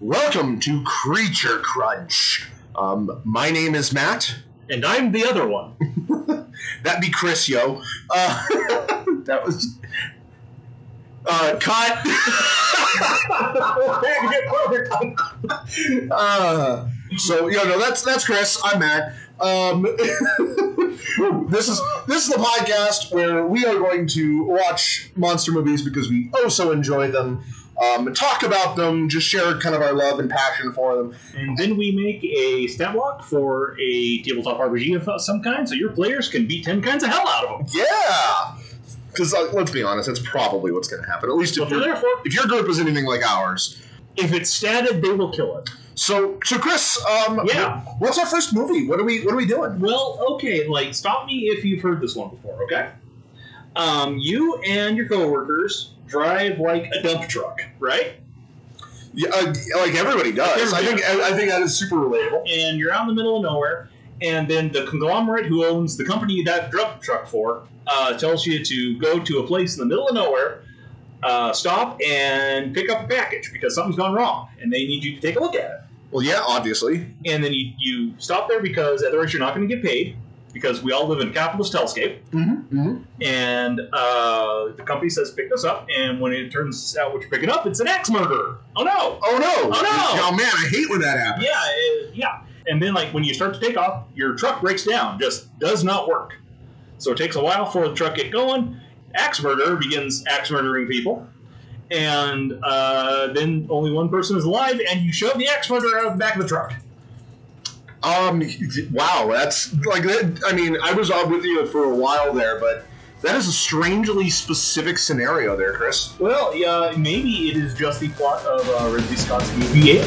Welcome to Creature Crunch. My name is Matt. And I'm the other one. That'd be Chris, yo. That was... cut! That's Chris. I'm Matt. This is the podcast where we are going to watch monster movies because we so enjoy them. Talk about them, just share kind of our love and passion for them. And then we make a stat block for a tabletop RPG of some kind, so your players can beat 10 kinds of hell out of them. Yeah! Because let's be honest, that's probably what's going to happen. At least if your group is anything like ours. If it's statted, they will kill it. So Chris, what's our first movie? What are we doing? Well, okay, stop me if you've heard this one before, okay? You and your coworkers drive like a dump truck, right? Yeah, like everybody does. I think that is super relatable. And you're out in the middle of nowhere, and then the conglomerate who owns the company that dump truck for tells you to go to a place in the middle of nowhere, stop and pick up a package because something's gone wrong, and they need you to take a look at it. Well, yeah, obviously. And then you stop there because otherwise you're not going to get paid. Because we all live in a capitalist hellscape. Mm-hmm, mm-hmm. And the company says, pick this up. And when it turns out what you're picking up, it's an axe murderer. Oh, no. Oh, no. Oh, no. Oh, man, I hate when that happens. Yeah. And then, when you start to take off, your truck breaks down. Just does not work. So it takes a while for the truck to get going. Axe murderer begins axe murdering people. And then only one person is alive, and you shove the axe murderer out of the back of the truck. Wow, that's I mean, I was on with you for a while there, but that is a strangely specific scenario there, Chris. Well, yeah, maybe it is just the plot of Ridley Scott's movie.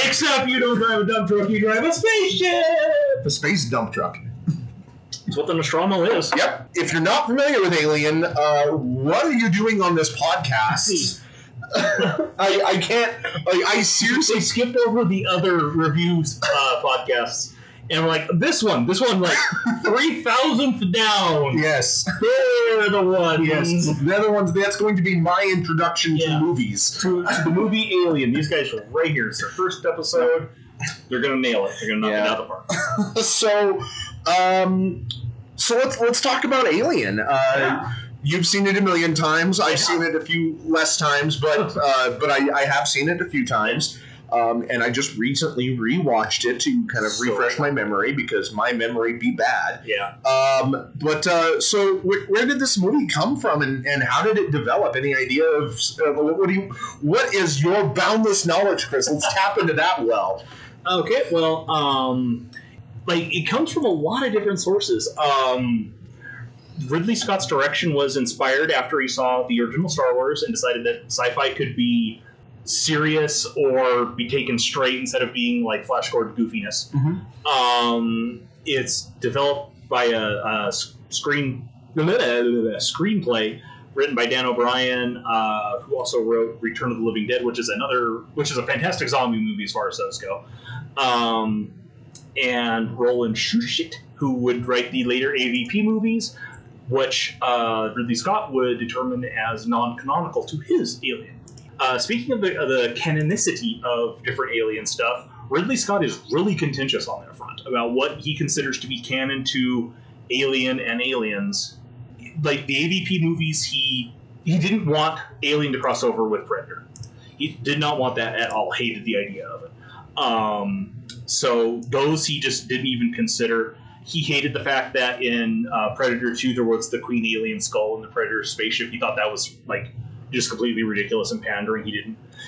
Except you don't drive a dump truck, you drive a spaceship! A space dump truck. That's what the Nostromo is. Yep. If you're not familiar with Alien, what are you doing on this podcast? I can't... I seriously skipped over the other reviews podcasts. And we're like, this one, 3,000th down. Yes. They're the ones. Yes. They're the ones. That's going to be my introduction to movies. To the movie Alien. These guys are right here. It's their first episode. They're going to nail it. They're going to knock it out of the park. So let's talk about Alien. You've seen it a million times. I've seen it a few less times, but I have seen it a few times. And I just recently rewatched it to kind of refresh my memory because my memory be bad. Yeah. So where did this movie come from, and how did it develop? Any idea of what is your boundless knowledge, Chris? Let's tap into that well. Okay. Well, it comes from a lot of different sources. Ridley Scott's direction was inspired after he saw the original Star Wars and decided that sci-fi could be serious or be taken straight instead of being like Flash Gordon goofiness. Mm-hmm. It's developed by a screenplay written by Dan O'Brien, who also wrote Return of the Living Dead, which is a fantastic zombie movie as far as those go. And Roland Shusett, who would write the later AVP movies, which Ridley Scott would determine as non-canonical to his Alien. Speaking of the canonicity of different Alien stuff, Ridley Scott is really contentious on that front about what he considers to be canon to Alien and Aliens. Like the AVP movies, he didn't want Alien to cross over with Predator. He did not want that at all. Hated the idea of it. So those he just didn't even consider. He hated the fact that in Predator 2 there was the Queen Alien skull in the Predator spaceship. He thought that was just completely ridiculous and pandering.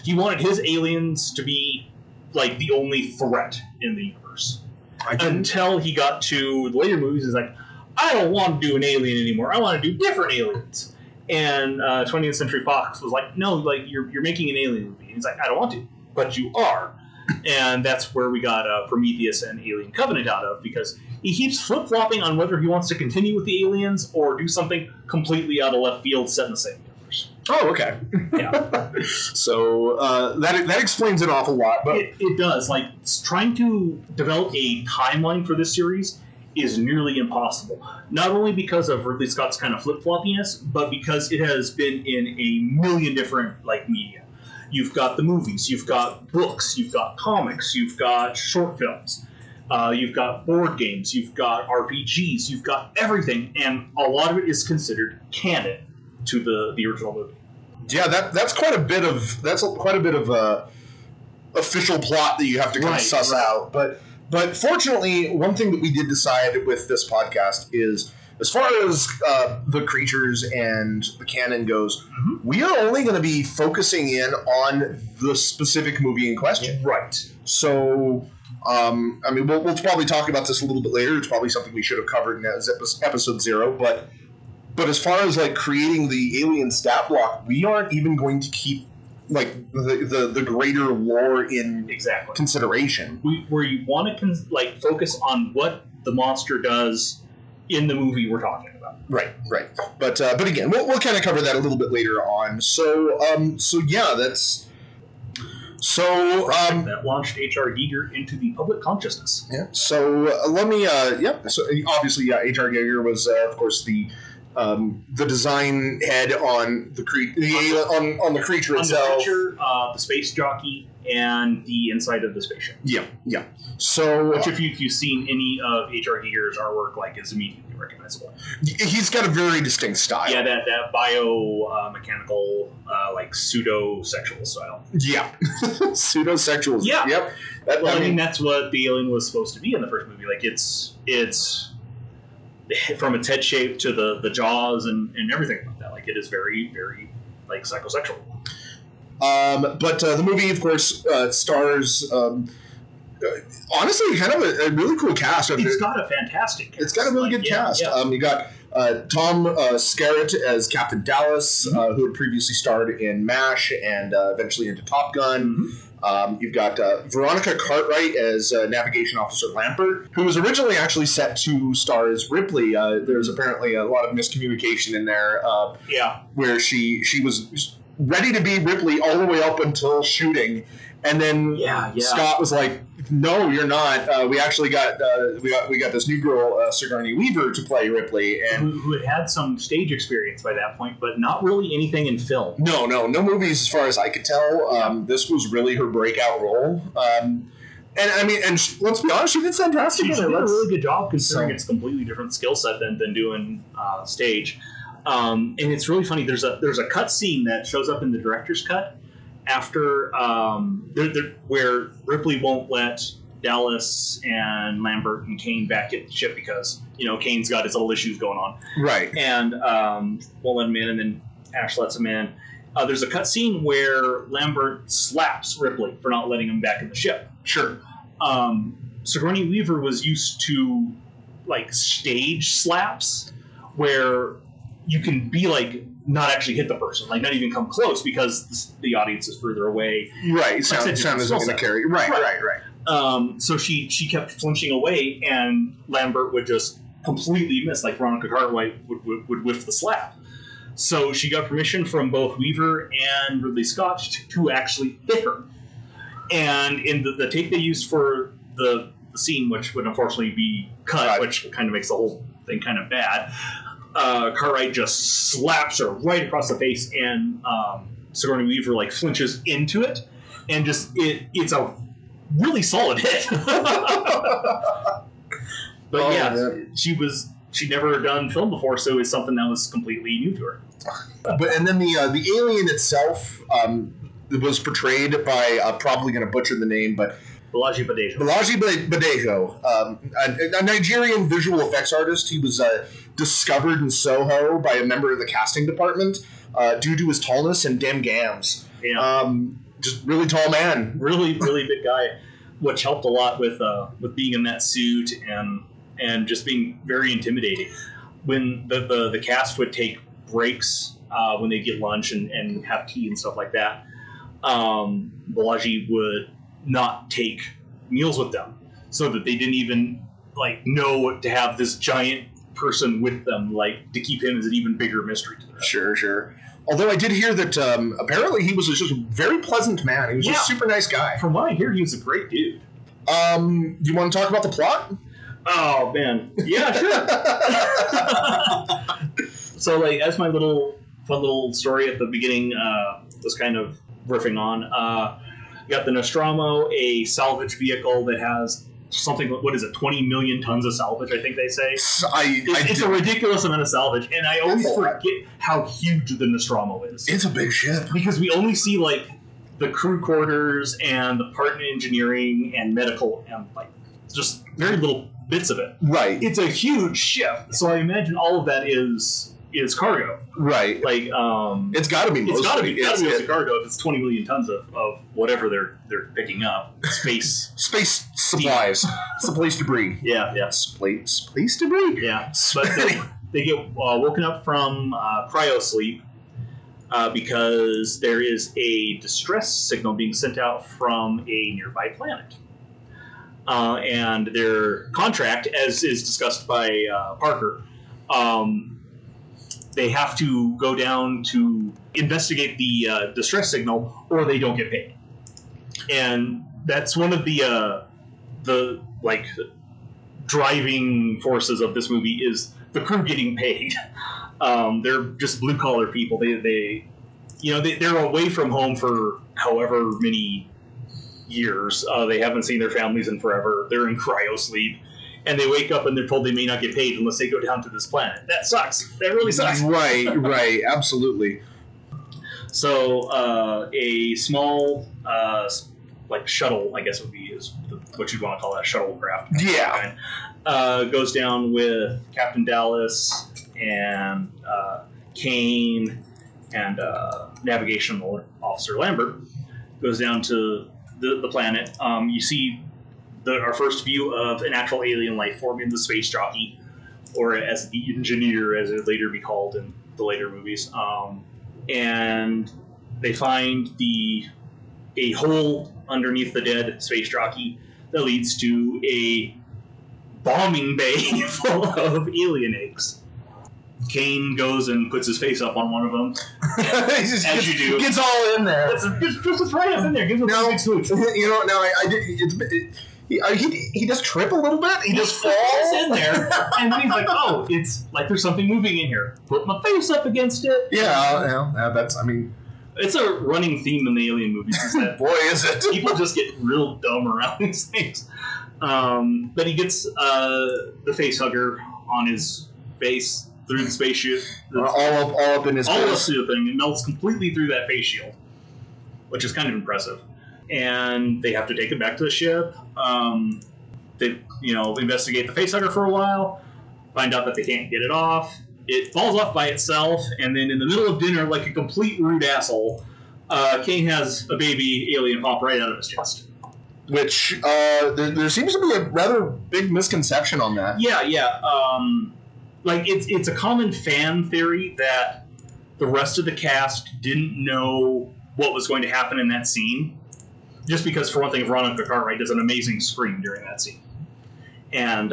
He wanted his aliens to be the only threat in the universe. Until he got to the later movies, he's like, I don't want to do an alien anymore. I want to do different aliens. And 20th Century Fox was like, no, you're making an alien movie. And he's like, I don't want to, but you are. And that's where we got Prometheus and Alien Covenant out of, because he keeps flip-flopping on whether he wants to continue with the aliens or do something completely out of left field set in the same universe. Oh, okay. Yeah. So that explains an awful lot. But It does. Like, trying to develop a timeline for this series is nearly impossible. Not only because of Ridley Scott's kind of flip-floppiness, but because it has been in a million different media. You've got the movies, you've got books, you've got comics, you've got short films, you've got board games, you've got RPGs, you've got everything, and a lot of it is considered canon to the original movie. Yeah, that's quite a bit of official plot that you have to kind of suss out. But fortunately, one thing that we did decide with this podcast is, as far as the creatures and the canon goes, we are only going to be focusing in on the specific movie in question. Right. So, we'll probably talk about this a little bit later. It's probably something we should have covered in episode 0. But as far as creating the alien stat block, we aren't even going to keep the greater lore in consideration. Where you want to focus on what the monster does in the movie we're talking about. Right. But again, we'll kind of cover that a little bit later on. That launched H.R. Giger into the public consciousness. Yeah. So let me. So obviously, H.R. Giger was, of course, the design head on the on the creature itself, the creature, the space jockey, and the inside of the spaceship. Yeah. So, which, if you've seen any of H.R. Giger's artwork, is immediately recognizable. He's got a very distinct style. Yeah, that bio-mechanical, pseudo-sexual style. Yeah, pseudo-sexual. Yeah. Yep. I mean, that's what the alien was supposed to be in the first movie. It's from its head shape to the jaws and everything like that. It is very, very psychosexual. But the movie, of course, stars honestly kind of a really cool cast. It's got a fantastic cast. It's got a really good cast. Yeah. You got Tom Skerritt as Captain Dallas, who had previously starred in MASH and eventually into Top Gun. You've got Veronica Cartwright as Navigation Officer Lambert, who was originally actually set to star as Ripley. There's apparently a lot of miscommunication in there. Where she was ready to be Ripley all the way up until shooting, and then Scott was like, "No, you're not. We actually got we got this new girl, Sigourney Weaver, to play Ripley, and who had some stage experience by that point, but not really anything in film. No movies, as far as I could tell. This was really her breakout role. And let's be honest, she did fantastic. She did a really good job, considering it's a completely different skill set than doing stage. And it's really funny. There's a cut scene that shows up in the director's cut after where Ripley won't let Dallas and Lambert and Kane back at the ship because Kane's got his little issues going on, right? And won't let him in, and then Ash lets him in. There's a cut scene where Lambert slaps Ripley for not letting him back in the ship. Sure. Sigourney Weaver was used to stage slaps where you can be not actually hit the person, not even come close because the audience is further away. Right, sound isn't going to carry. Right. So she kept flinching away, and Lambert would just completely miss, Veronica Cartwright would whiff the slap. So she got permission from both Weaver and Ridley Scott to actually hit her. And in the take they used for the scene, which would unfortunately be cut, which kind of makes the whole thing kind of bad, Cartwright just slaps her right across the face, and Sigourney Weaver flinches into it, and it's a really solid hit. But she'd never done film before, so it's something that was completely new to her. And then the alien itself was portrayed by probably going to butcher the name, but Balaji Badejo, a Nigerian visual effects artist. He was discovered in Soho by a member of the casting department due to his tallness and dim gams. Yeah. Just really tall man. Really, really big guy, which helped a lot with being in that suit and just being very intimidating. When the cast would take breaks when they get lunch and have tea and stuff like that, Balaji would not take meals with them, so that they didn't even know to have this giant person with them, to keep him as an even bigger mystery to them. Sure. Although I did hear that apparently he was just a very pleasant man. He was a super nice guy. From what I hear, he was a great dude. Do you want to talk about the plot? Oh, man. Yeah, sure. So, as my fun little story at the beginning was kind of riffing on, you got the Nostromo, a salvage vehicle that has something, 20 million tons of salvage, I think they say. It's a ridiculous amount of salvage, and I always forget how huge the Nostromo is. It's a big ship. Because we only see, the crew quarters and the part in engineering and medical and, just very little bits of it. Right. It's a huge ship, so I imagine all of that is cargo. Right. It's got to be mostly. It's got to be mostly cargo if it's 20 million tons of whatever they're picking up. Space supplies. Space debris. Yeah. Space debris? Yeah. But they get woken up from cryo sleep because there is a distress signal being sent out from a nearby planet. And their contract, as is discussed by Parker, they have to go down to investigate the distress signal, or they don't get paid. And that's one of the driving forces of this movie is the crew getting paid. They're just blue collar people. They're away from home for however many years. They haven't seen their families in forever. They're in cryo sleep. And they wake up and they're told they may not get paid unless they go down to this planet. That sucks. That really sucks. Right. Absolutely. So a small, shuttle, I guess would be what you'd want to call that, shuttlecraft. Yeah. Goes down with Captain Dallas and Kane and Navigational Officer Lambert. Goes down to the planet. You see our first view of an actual alien life form in the space jockey, or as the engineer, as it would later be called in the later movies. And they find a hole underneath the dead space jockey that leads to a bombing bay full of alien eggs. Kane goes and puts his face up on one of them, as you do. Gets all in there. Just right up in there. Gives him a big switch. He does trip a little bit. He just falls in there, and then he's like, "Oh, it's like there's something moving in here." Put my face up against it. Yeah. It's a running theme in the Alien movies. Is that boy, is it? People just get real dumb around these things. But he gets the face hugger on his face through the space shield. All up in his face. All up through the thing. It melts completely through that face shield, which is kind of impressive. And they have to take it back to the ship. They, investigate the facehugger for a while, find out that they can't get it off. It falls off by itself, and then in the middle of dinner, like a complete rude asshole, Kane has a baby alien pop right out of his chest. Which, there seems to be a rather big misconception on that. Yeah. It's a common fan theory that the rest of the cast didn't know what was going to happen in that scene. Just because, for one thing, Veronica Cartwright does an amazing scream during that scene. And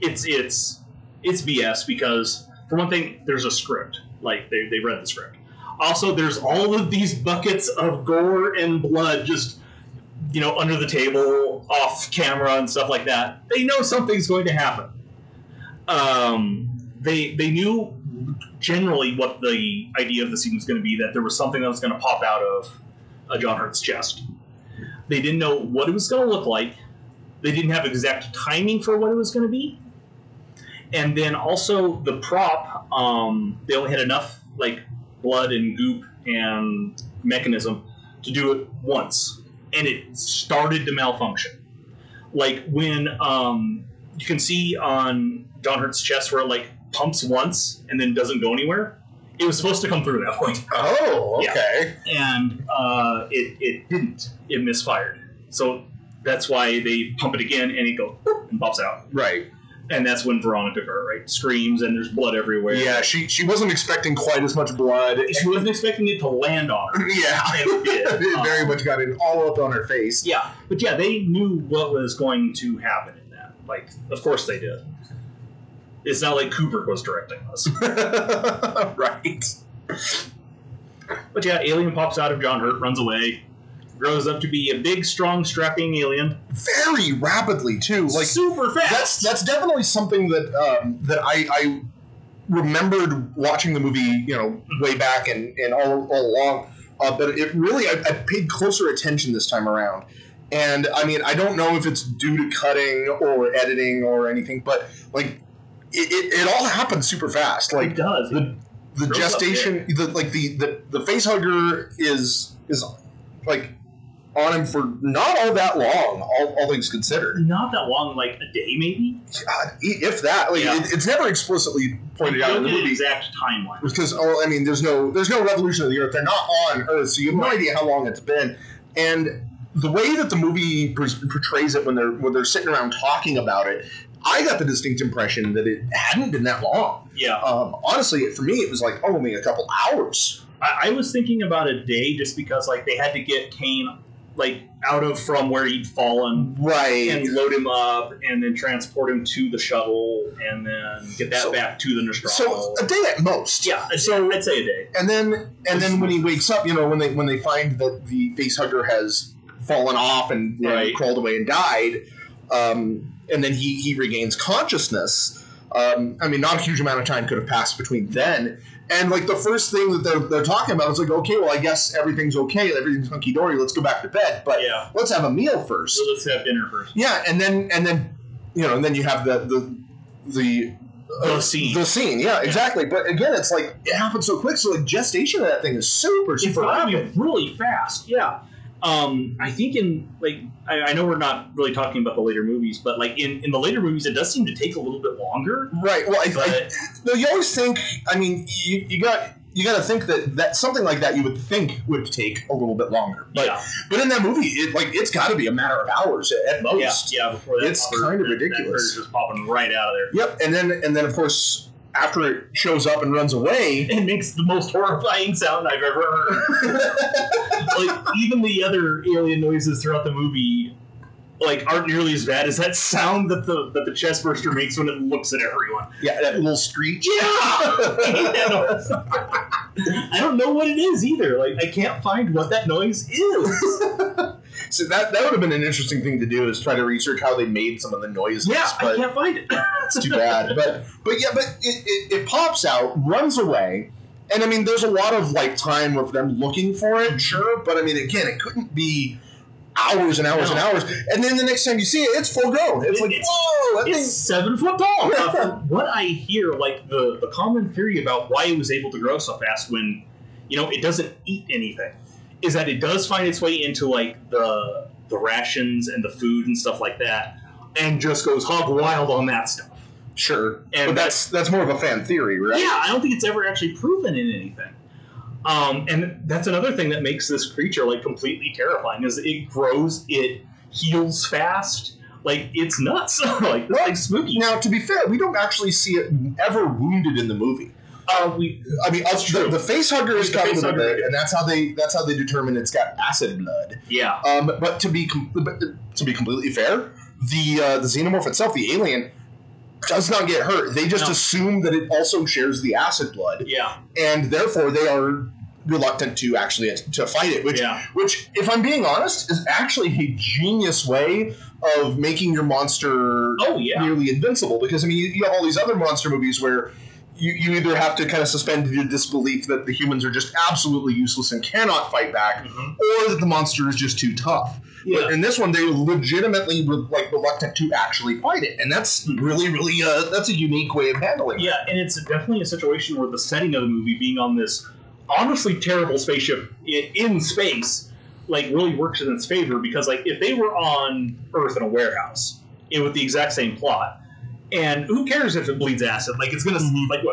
it's BS because, for one thing, there's a script. They read the script. Also, there's all of these buckets of gore and blood just, under the table, off camera, and stuff like that. They know something's going to happen. They knew generally what the idea of the scene was going to be, that there was something that was going to pop out of John Hurt's chest. They didn't know what it was going to look like. They didn't have exact timing for what it was going to be. And then also the prop, they only had enough blood and goop and mechanism to do it once. And it started to malfunction. When you can see on John Hurt's chest where it pumps once and then doesn't go anywhere. It was supposed to come through that point. Oh, okay. Yeah. And it didn't. It misfired. So that's why they pump it again and it goes boop, and pops out. Right. And that's when Veronica Cartwright screams and there's blood everywhere. Yeah, she wasn't expecting quite as much blood. She wasn't expecting it to land on her. Yeah. And it did. It very much got it all up on her face. Yeah. But yeah, they knew what was going to happen in that. Like, of course they did. It's not like Kubrick was directing this. Right. But yeah, alien pops out of John Hurt, runs away, grows up to be a big, strong, strapping alien. Very rapidly too, like super fast. That's definitely something that that I remembered watching the movie, way back and all along. But it really, I paid closer attention this time around. And I mean, I don't know if it's due to cutting or editing or anything, but like it all happens super fast. Like it does. The gestation, the face hugger is like on him for not all that long, all things considered. Not that long, like a day maybe? God, if that. Like, yeah. It's never explicitly pointed out in the movie. Exact timeline. Because, there's no revolution of the Earth. They're not on Earth, so you have no idea how long it's been. And the way that the movie portrays it when they're sitting around talking about it, I got the distinct impression that it hadn't been that long. Yeah. Honestly, for me, it was like only a couple hours. I was thinking about a day just because like they had to get Kane out of from where he'd fallen, right, and load him up, and then transport him to the shuttle, and then get that back to the Nostromo. So a day at most. Yeah, I'd say a day. And then when he wakes up, when they find that the facehugger has fallen off and crawled away and died, and then he regains consciousness. Not a huge amount of time could have passed between then. And the first thing that they're talking about is okay, well, I guess everything's okay, everything's hunky dory. Let's go back to bed, but let's have a meal first. So let's have dinner first. Yeah, and then you have the scene. The scene, yeah, exactly. But again, it's it happens so quick. So gestation of that thing is super rapid, really fast. Yeah. I think I know we're not really talking about the later movies, but in the later movies, it does seem to take a little bit longer. Right. Well, you always think. You got to think that something like that you would think would take a little bit longer. But but in that movie, it's got to be a matter of hours at most. Yeah. Before that, it's kind of ridiculous. That just popping right out of there. Yep. And then of course, after it shows up and runs away, it makes the most horrifying sound I've ever heard. Even the other alien noises throughout the movie, aren't nearly as bad as that sound that the chest burster makes when it looks at everyone. Yeah, that little screech. Yeah. I don't know what it is either. I can't find what that noise is. So that would have been an interesting thing to do, is try to research how they made some of the noises. Yeah, but I can't find it. It's too bad. But it pops out, runs away, and there's a lot of time of them looking for it, sure. But again, it couldn't be hours and hours and hours. And then the next time you see it, it's full grown. It's whoa! It's 7 foot tall. From what I hear, the common theory about why it was able to grow so fast when it doesn't eat anything, is that it does find its way into the rations and the food and stuff like that, and just goes hog wild on that stuff. Sure, but that's more of a fan theory, right? Yeah, I don't think it's ever actually proven in anything. And that's another thing that makes this creature completely terrifying, is it grows, it heals fast, it's nuts, it's spooky. Now, to be fair, we don't actually see it ever wounded in the movie. The face hugger is covered with it, and that's how they determine it's got acid blood. Yeah. But to be completely fair, the xenomorph itself, the alien, does not get hurt. They just assume that it also shares the acid blood. Yeah. And therefore they are reluctant to actually to fight it, which, if I'm being honest, is actually a genius way of making your monster nearly invincible. Because you have all these other monster movies where you either have to kind of suspend your disbelief that the humans are just absolutely useless and cannot fight back, or that the monster is just too tough. Yeah. But in this one, they're legitimately reluctant to actually fight it, and that's really, really that's a unique way of handling it. Yeah, and it's definitely a situation where the setting of the movie, being on this honestly terrible spaceship in space, really works in its favor, because if they were on Earth in a warehouse with the exact same plot. And who cares if it bleeds acid? It's going to,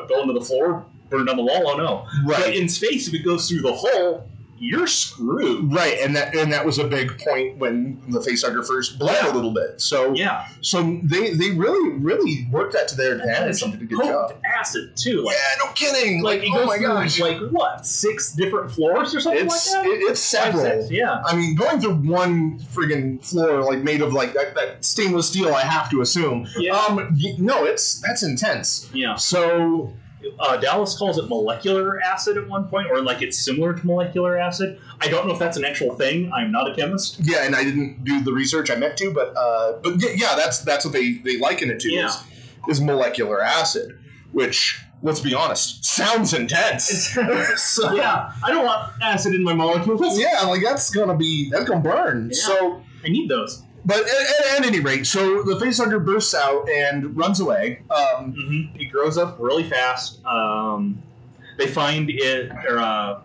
go into the floor, burn down the wall? Oh, no. Right. But in space, if it goes through the hole, you're screwed. Right, and that was a big point when the facehugger first bled a little bit. So they really worked that to their advantage. Did a good job. Acid too. Like, yeah, no kidding. Like oh my gosh, like what? 6 different floors or something like that. It's several. 5, 6, yeah. I mean, going through one friggin' floor like made of like that stainless steel, I have to assume. Yeah. No, that's intense. Yeah. So. Dallas calls it molecular acid at one point, or like it's similar to molecular acid. I don't know if that's an actual thing. I'm not a chemist. Yeah, and I didn't do the research I meant to, but yeah, that's what they liken it to is molecular acid, which, let's be honest, sounds intense. So, yeah, I don't want acid in my molecules. Yeah, like that's gonna burn. Yeah. So I need those. But at any rate, so the facehugger bursts out and runs away. He grows up really fast. They find it, or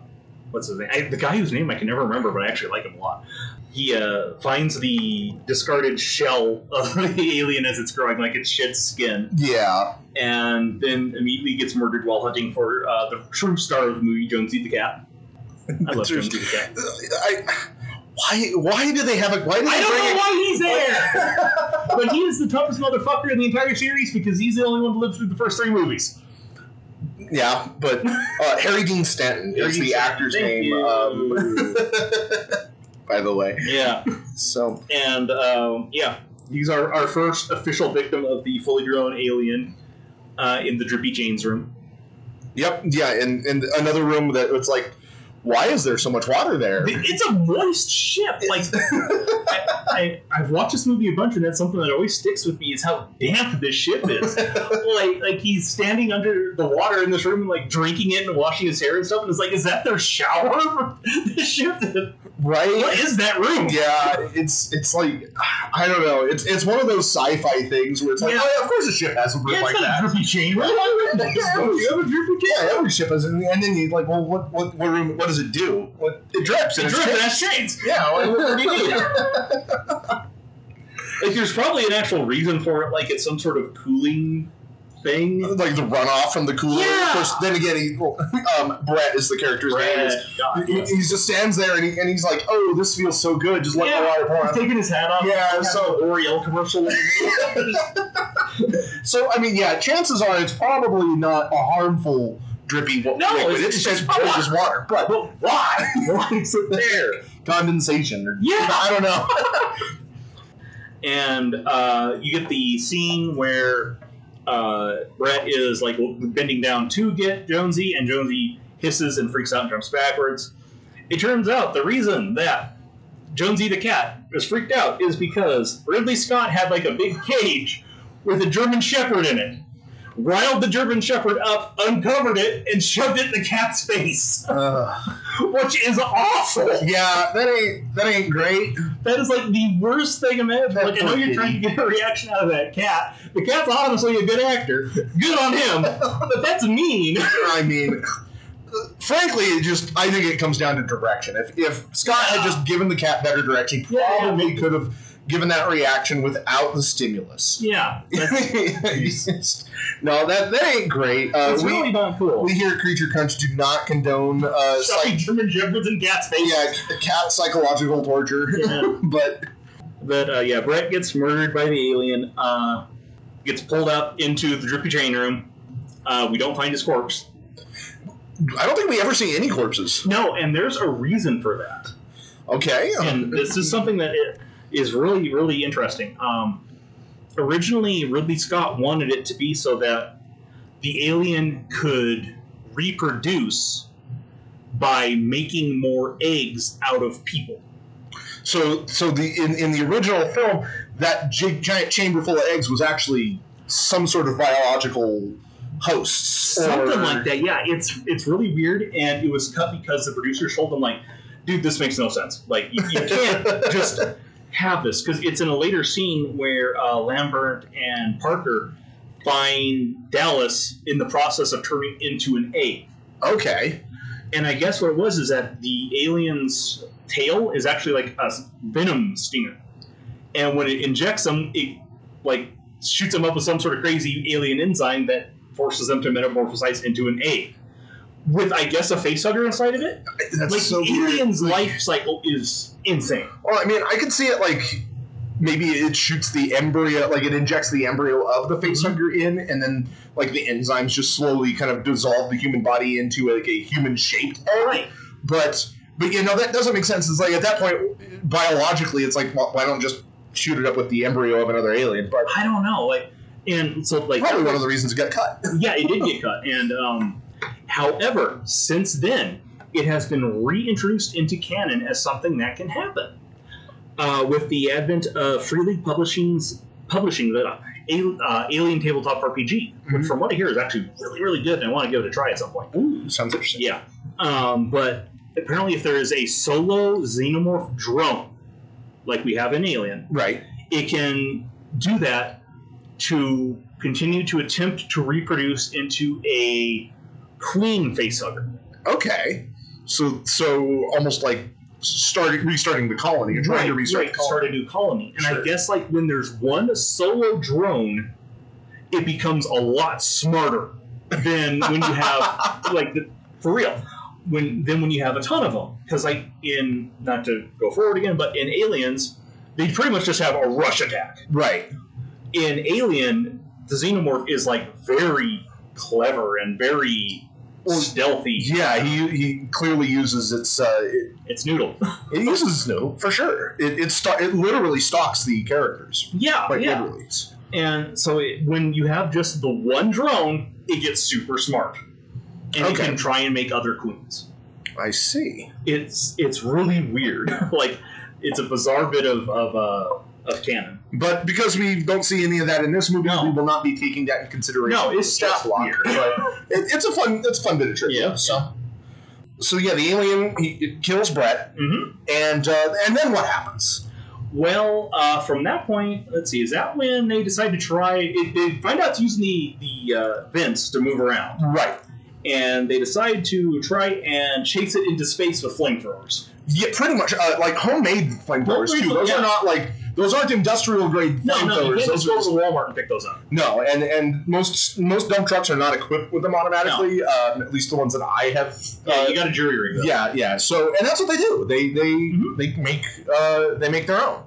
what's his name? The guy whose name I can never remember, but I actually like him a lot. He finds the discarded shell of the alien as it's growing, like it sheds skin. Yeah. And then immediately gets murdered while hunting for the true star of the movie, Jonesy the Cat. I love Jonesy the Cat. Why do they have a... Why do they I don't know why he's there! But he is the toughest motherfucker in the entire series because he's the only one to live through the first 3 movies. Yeah, but Harry Dean Stanton is the actor's name. By the way. Yeah. So... And, he's our first official victim of the fully grown alien in the Drippy Jane's room. Yep, yeah, and another room that it's like... Why is there so much water there? It's a moist ship. Like, I've watched this movie a bunch, and that's something that always sticks with me is how damp this ship is. like he's standing under the water in this room, and like drinking it and washing his hair and stuff. And it's like, is that their shower for this ship? Right? What is that room? Yeah, it's like I don't know. It's one of those sci-fi things where it's like, oh yeah, of course a ship has a room like that. Drippy chain. You have a drippy chain. Yeah, every ship has it. And then you're like, well, what room? What does it do? It drips. It drips and has chains. Yeah. What do you need? Like, there's probably an actual reason for it. Like, it's some sort of cooling thing, like the runoff from the cooler. Yeah. Of course, then again, Brett is the character's name. He just stands there and he's like, "Oh, this feels so good. Just let the water pour." He's taking his hat off. Yeah, so L'Oreal commercial. So I mean, yeah, chances are it's probably not a harmful drippy liquid. It's just water. But why? Why is it there? Condensation. I don't know. And you get the scene where Brett is like bending down to get Jonesy, and Jonesy hisses and freaks out and jumps backwards. It turns out the reason that Jonesy the cat is freaked out is because Ridley Scott had like a big cage with a German Shepherd in it. Riled the German Shepherd up, uncovered it, and shoved it in the cat's face. Which is awful. Yeah, that ain't great. That is like the worst thing imaginable. Like, I know you're trying to get a reaction out of that cat. The cat's honestly a good actor. Good on him. But that's mean. I mean, frankly, I think it comes down to direction. If Scott had just given the cat better direction, he probably could have given that reaction without the stimulus. Yeah. No, that ain't great. It's really not cool. We here at Creature Crunch do not condone German Shepherds in cat's faces. Yeah, cat psychological torture. Yeah. But Brett gets murdered by the alien, gets pulled up into the Drippy Chain room. We don't find his corpse. I don't think we ever see any corpses. No, and there's a reason for that. Okay. And this is something that is really, really interesting. Originally, Ridley Scott wanted it to be so that the alien could reproduce by making more eggs out of people. So in the original film, that giant chamber full of eggs was actually some sort of biological host. Something like that, yeah. It's really weird, and it was cut because the producers told them, like, dude, this makes no sense. Like, you can't just have this, because it's in a later scene where Lambert and Parker find Dallas in the process of turning into an egg. Okay. And I guess what it was is that the alien's tail is actually like a venom stinger. And when it injects them, it like shoots them up with some sort of crazy alien enzyme that forces them to metamorphosize into an egg. with, I guess, a facehugger inside of it. That's like, so the weird. alien's life cycle is insane. Well, I mean, I could see it like maybe it shoots the embryo, like it injects the embryo of the facehugger in, and then like the enzymes just slowly kind of dissolve the human body into like a human-shaped egg. Right. But you know, that doesn't make sense. It's like at that point, biologically, it's like, well, why don't just shoot it up with the embryo of another alien? But I don't know, like, and so like probably one of the reasons it got cut. Yeah, it did get cut, and however, since then, it has been reintroduced into canon as something that can happen. With the advent of Free League publishing the Alien Tabletop RPG, which from what I hear is actually really, really good, and I want to give it a try at some point. Ooh, sounds interesting. Yeah. But apparently if there is a solo xenomorph drone, like we have in Alien, right, it can do that to continue to attempt to reproduce into a queen facehugger. Okay. So almost like restarting the colony. You're trying to restart the colony. Start a new colony. And Sure. I guess like when there's one solo drone, it becomes a lot smarter than when you have for real. When you have a ton of them. Because like in, not to go forward again, but in Aliens, they pretty much just have a rush attack. Right. In Alien, the xenomorph is like very clever and very stealthy. Yeah, he clearly uses its noodle. It uses its noodle for sure. It literally stalks the characters. Yeah, Quite yeah. literally. And so when you have just the one drone, it gets super smart, and it can try and make other queens. I see. It's really weird. Like, it's a bizarre bit of canon. But because we don't see any of that in this movie, No. we will not be taking that into consideration. No, it's just weird. But it's a fun bit of trivia. Yeah. So yeah, the alien it kills Brett, and then what happens? Well, from that point, let's see, is that when they decide to try? They find out it's using the vents to move around, Right. and they decide to try and chase it into space with flamethrowers. Yeah, pretty much like homemade flamethrowers too. Those are not like those aren't industrial grade No, flamethrowers. you can't just Those go are to Walmart and pick those up. no, and most dump trucks are not equipped with them automatically. At least the ones that I have. You got a jury rig though. Yeah. So, and that's what they do. They make their own,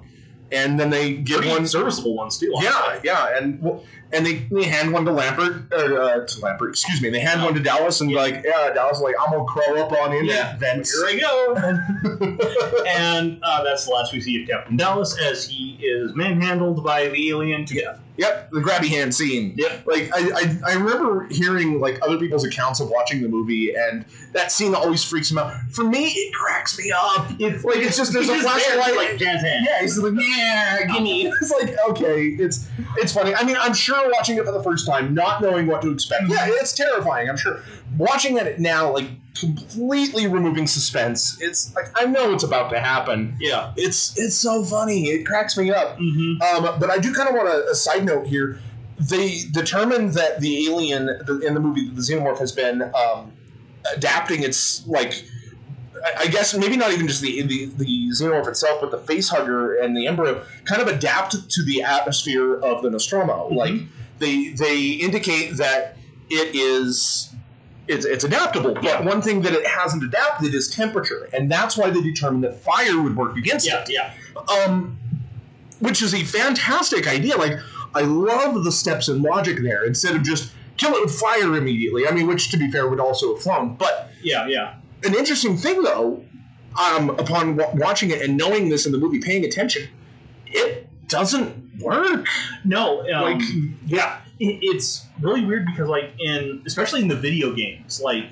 and then they give Pretty one serviceable ones too. Yeah, and they hand one to Lambert. Excuse me. They hand one to Dallas, and Dallas is like, I'm gonna crawl up on in that vent. Here I go. And that's the last we see of Captain Dallas as he is manhandled by the alien to death. Yep, the grabby hand scene. Yep. Like I remember hearing like other people's accounts of watching the movie, and that scene always freaks him out. For me, it cracks me up. It's just there's a flashlight, like jazz hand. Yeah, he's like, yeah, gimme. It's like, okay, it's funny. I mean, I'm sure watching it for the first time, not knowing what to expect. Yeah, it's terrifying. I'm sure watching it now, like completely removing suspense. It's like I know it's about to happen. Yeah, it's so funny. It cracks me up. But I do kind of want a side note here. They determined that the alien in the movie, the xenomorph, has been adapting its like. I guess maybe not even just the xenomorph itself, but the facehugger and the embryo kind of adapt to the atmosphere of the Nostromo. Like they indicate that it's adaptable, but one thing that it hasn't adapted is temperature, and that's why they determined that fire would work against it. Yeah. Which is a fantastic idea. Like, I love the steps in logic there. Instead of just kill it with fire immediately. I mean, which to be fair would also have flown. But yeah. An interesting thing though, upon watching it and knowing this in the movie, paying attention, it doesn't work. No, it's really weird because like especially in the video games, like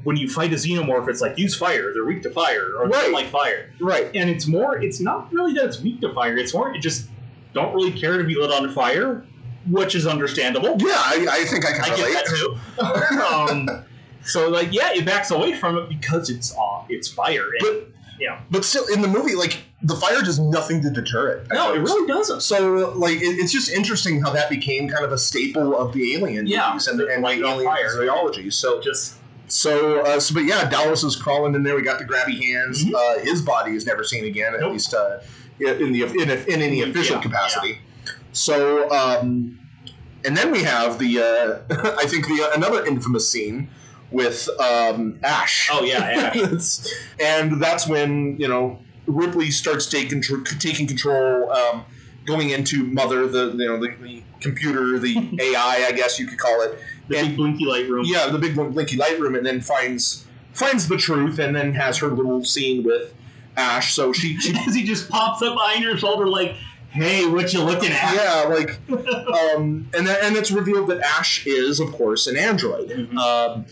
when you fight a xenomorph, it's like use fire. They're weak to fire, or they don't like fire. Right. And it's not really that it's weak to fire. It's more it just don't really care to be lit on fire, which is understandable. Yeah, I think I can relate. Get that too. So like it backs away from it because it's fire. But still, in the movie, like the fire does nothing to deter it. No, it really doesn't. So like it's just interesting how that became kind of a staple of the Alien movies and like alien physiology. But yeah, Dallas is crawling in there. We got the grabby hands. His body is never seen again, at least in any official capacity. Yeah. So and then we have the I think another infamous scene with Ash. Oh yeah, Ash. And that's when Ripley starts taking control, going into Mother, the computer, the AI, I guess you could call it, the big blinky light room. Yeah, the big blinky light room, and then finds the truth, and then has her little scene with Ash. So she as he just pops up behind her shoulder like, "Hey, what you looking at?" Yeah, like, and it's revealed that Ash is, of course, an android. Mm-hmm.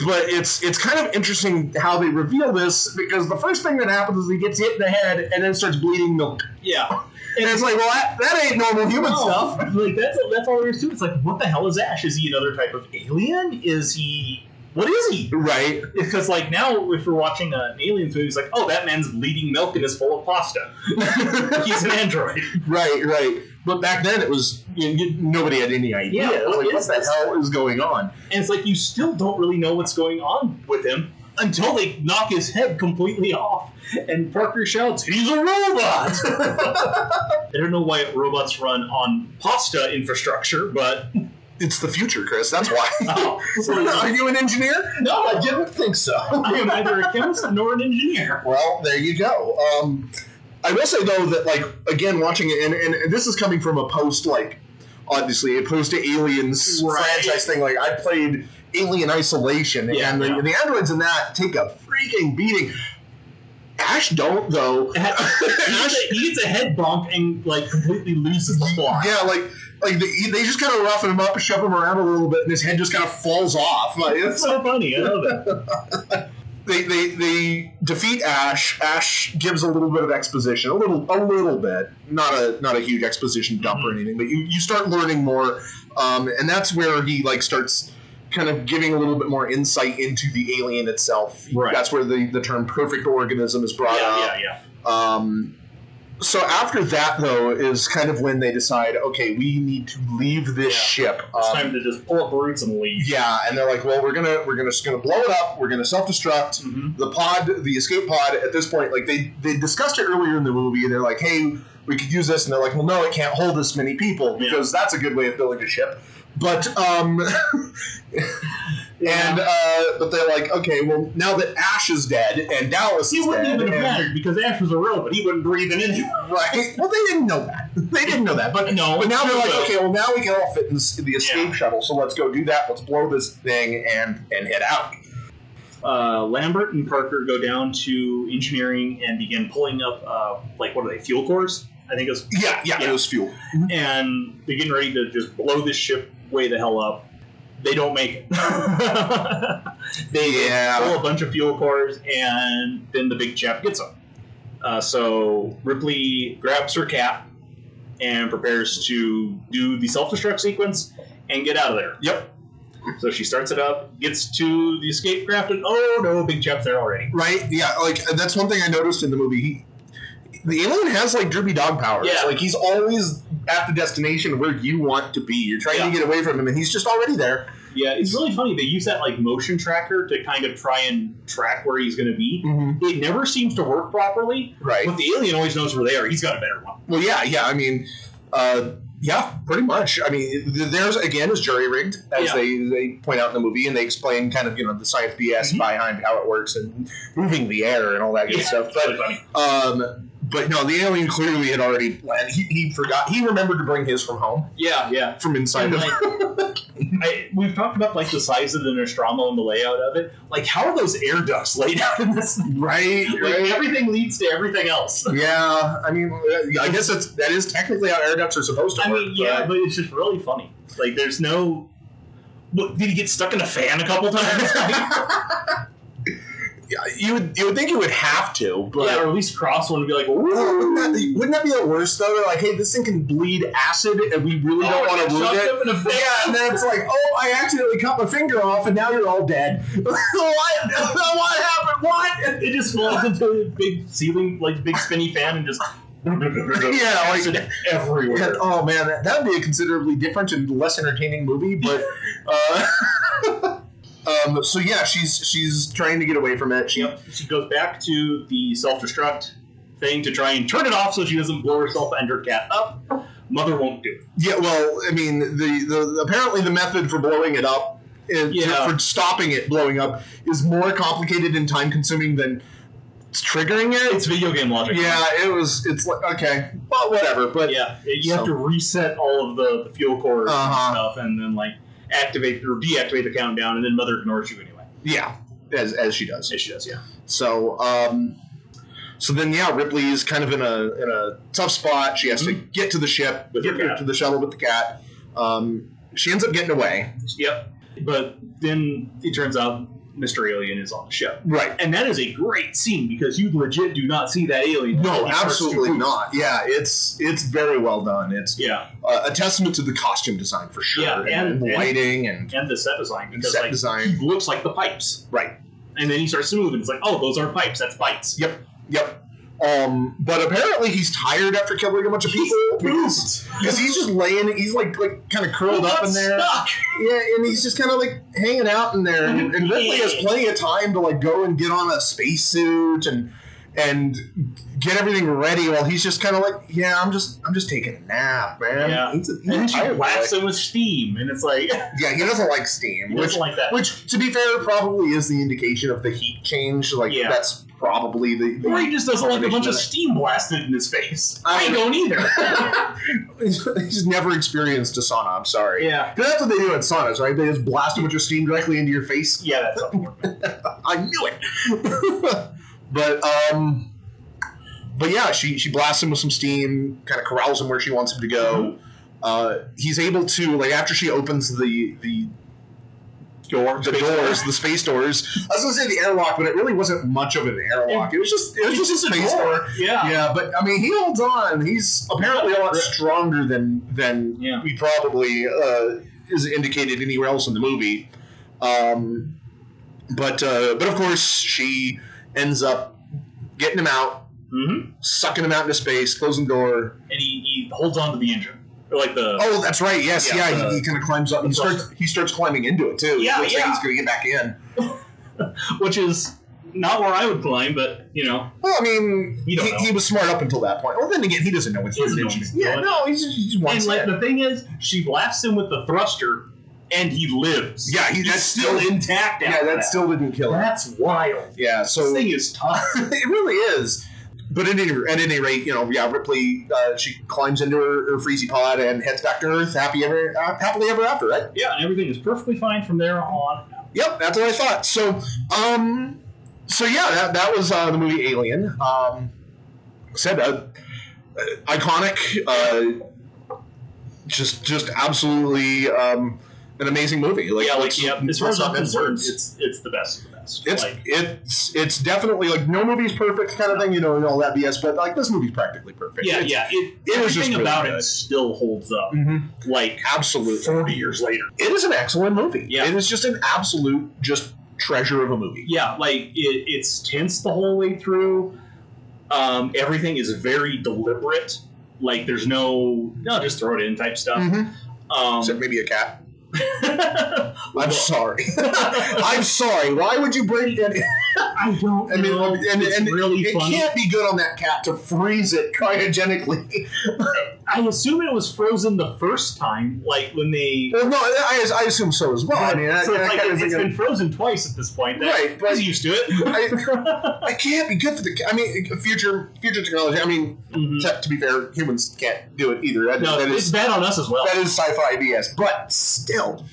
But it's kind of interesting how they reveal this, because the first thing that happens is he gets hit in the head and then starts bleeding milk. Yeah. And it's like, well, that ain't normal human stuff. Like that's all there is to it. It's like, what the hell is Ash? Is he another type of alien? Is he? What is he? Right. Because like now, if we're watching an Aliens movie, it's like, oh, that man's bleeding milk and is full of pasta. He's an android. Right. But back then, it was nobody had any idea. Yeah, what the hell is going on? And it's like you still don't really know what's going on with him until they knock his head completely off, and Parker shouts, "He's a robot!" I don't know why robots run on pasta infrastructure, but it's the future, Chris. That's why. Are you an engineer? No, I didn't think so. I am neither a chemist nor an engineer. Well, there you go. I will say, though, that, like, again, watching it, and this is coming from obviously, opposed to Aliens franchise thing. Like, I played Alien Isolation, and the androids in that take a freaking beating. Ash don't, though. He gets a head bonk and, like, completely loses the plot. Yeah, like they just kind of roughen him up and shove him around a little bit, and his head just kind of falls off. Like, it's so funny. I love it. They defeat Ash. Ash gives a little bit of exposition, a little bit, not a huge exposition dump or anything, but you start learning more, and that's where he starts kind of giving a little bit more insight into the alien itself. Right. That's where the term perfect organism is brought up. Yeah. So after that, though, is kind of when they decide, okay, we need to leave this ship. It's time to just pull up roots and leave. Yeah, and they're like, well, we're just gonna blow it up. We're gonna self-destruct. Mm-hmm. The escape pod. At this point, like they discussed it earlier in the movie, and they're like, hey, we could use this, and they're like, well, no, it can't hold this many people because that's a good way of building a ship. But but they're like, okay, well, now that Ash is dead and Dallas is dead, he wouldn't even have mattered because Ash was a robot. He wouldn't breathe in anyway. Right? Well, they didn't know that. But now they're like, okay, well, now we can all fit in the escape shuttle, so let's go do that. Let's blow this thing and head out. Lambert and Parker go down to engineering and begin pulling up, what are they, fuel cores? I think it was... Yeah, it was fuel. And they're getting ready to just blow this ship way the hell up. They don't make it. They pull a bunch of fuel cores, and then the big chap gets them. So Ripley grabs her cat and prepares to do the self-destruct sequence and get out of there. Yep. So she starts it up, gets to the escape craft, and oh no, big chap's there already. Right? Yeah, that's one thing I noticed in the movie. The alien has drippy dog powers. Yeah. He's always at the destination where you want to be. You're trying to get away from him, and he's just already there. Yeah, it's really funny. They use that motion tracker to kind of try and track where he's going to be. Mm-hmm. It never seems to work properly. Right. But the alien always knows where they are. He's got a better one. Well, yeah. I mean, pretty much. I mean, theirs again is jury rigged, as they point out in the movie, and they explain kind of the science BS behind how it works and moving the air and all that good stuff. But really funny. But no, the alien clearly had already landed. He forgot. He remembered to bring his from home. Yeah. From inside of we've talked about the size of the Nostromo and the layout of it. How are those air ducts laid out in this? Right. Everything leads to everything else. Yeah, I mean, I guess that is technically how air ducts are supposed to work. But it's just really funny. There's no... What, did he get stuck in a fan a couple times? You would think you would have to, but or at least cross one and be like, ooh. Wouldn't that be the worst though? They're like, hey, this thing can bleed acid, and we really don't want to lose it. And then it's like, oh, I accidentally cut my finger off, and now you're all dead. What happened? What? It just falls into a big ceiling, big spinny fan, and just everywhere. Oh man, that would be a considerably different and less entertaining movie, but. So yeah, she's trying to get away from it. She goes back to the self-destruct thing to try and turn it off so she doesn't blow herself and her cat up. Mother won't do it. Yeah, well, I mean, the apparently the method for blowing it up for stopping it blowing up is more complicated and time consuming than triggering it. It's video game logic. Yeah, it's like, okay, well, whatever. But yeah, you have to reset all of the fuel cores and stuff, and then like activate or deactivate the countdown, and then Mother ignores you anyway. Yeah, as she does. As she does, yeah. So, so then, yeah, Ripley is kind of in a tough spot. She has to get to the ship, to the shuttle with the cat. She ends up getting away. Yep. But then it turns out Mr. Alien is on the ship. Right. And that is a great scene because you legit do not see that alien. No, absolutely not. Yeah, it's very well done. It's a testament to the costume design for sure. Yeah, and lighting and the set design. Because set design. He looks like the pipes. Right. And then he starts to move and it's like, oh, those aren't pipes, that's bites. Yep. But apparently he's tired after killing a bunch of people because he's just laying. He's like kind of curled up in there. Stuck. Yeah, and he's just kind of like hanging out in there. And Ripley has plenty of time to like go and get on a spacesuit and get everything ready while he's just kind of like, yeah, I'm just taking a nap, man. Yeah. And then she blasts him with steam, and it's like, yeah, he doesn't like steam. He doesn't like that. Which, to be fair, probably is the indication of the heat change. Like that's probably the or he just doesn't like a bunch of steam blasted in his face. I don't either. He's never experienced a sauna. I'm sorry. Yeah, because that's what they do at saunas, right? They just blast a bunch of steam directly into your face. Yeah, that's I knew it. But yeah, she blasts him with some steam, kind of corrals him where she wants him to go. He's able to, like, after she opens the space doors. I was going to say the airlock, but it really wasn't much of an airlock. It was just a space door. Yeah. But I mean, he holds on. He's apparently a lot stronger than he probably is indicated anywhere else in the movie. But of course, she ends up getting him out, sucking him out into space, closing the door, and he holds on to the engine. Like oh, that's right. Yes, he kind of climbs up. He starts climbing into it too. Yeah, he's going to get back in, which is not where I would climb, but you know. Well, I mean, he was smart up until that point. Well, then again, he doesn't know what he's doing. Yeah, no, he's just wants. And like the thing is, she blasts him with the thruster, and he lives. Yeah, that's still intact. Yeah, that still didn't kill him. That's wild. Yeah, so this thing is tough. It really is. But at any rate, Ripley, she climbs into her freezy pod and heads back to Earth, happily ever after, right? Yeah, and everything is perfectly fine from there on. Yep, that's what I thought. So yeah, that was the movie Alien. Iconic, just absolutely an amazing movie. As far as I'm concerned, it's the best of the best. It's definitely like no movie's perfect kind of thing, all that BS. But like this movie's practically perfect. Yeah, everything about it still holds up. Like absolutely, 40 years later, it is an excellent movie. Yeah, it is just an absolute treasure of a movie. Yeah, like it's tense the whole way through. Everything is very deliberate. Like there's no just throw it in type stuff. Except maybe a cat. I'm sorry. I'm sorry. Why would you break that? I don't know. And really it can't be good on that cat to freeze it cryogenically. I assume it was frozen the first time, like when they. Well, no, I assume so as well. But, I mean, it's been frozen twice at this point. Right, but he's used to it. I can't be good for the. I mean, future technology. I mean, to be fair, humans can't do it either. It's bad on us as well. That is sci-fi BS, but still.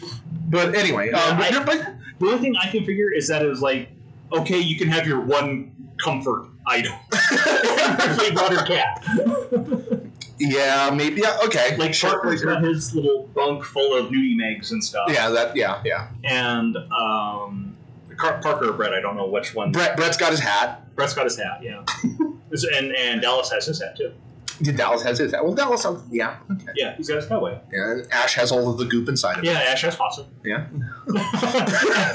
But anyway, the only thing I can figure is that it was like, okay, you can have your one comfort item. They brought her cat. Yeah, maybe. Yeah, okay. Like Parker's got his little bunk full of nudie mags and stuff. Yeah. And Parker or Brett, I don't know which one. Brett's got his hat. Brett's got his hat, yeah. and Dallas has his hat too. Dallas has his hat. Well, Dallas, yeah. Okay. Yeah, he's got his cowboy. Yeah, and Ash has all of the goop inside of it. Yeah, Ash has pasta. Yeah.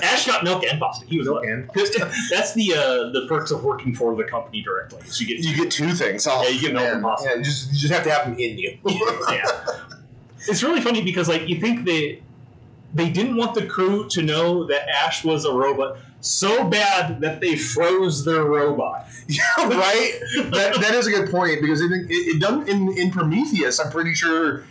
Ash got milk and pasta. He was milk and pasta. That's the perks of working for the company directly. So you get two things. Oh, yeah, you get milk and pasta. Yeah, you just have to have them in you. Yeah. It's really funny because like you think they didn't want the crew to know that Ash was a robot so bad that they froze their robot. Yeah, right? that is a good point because it done in Prometheus, I'm pretty sure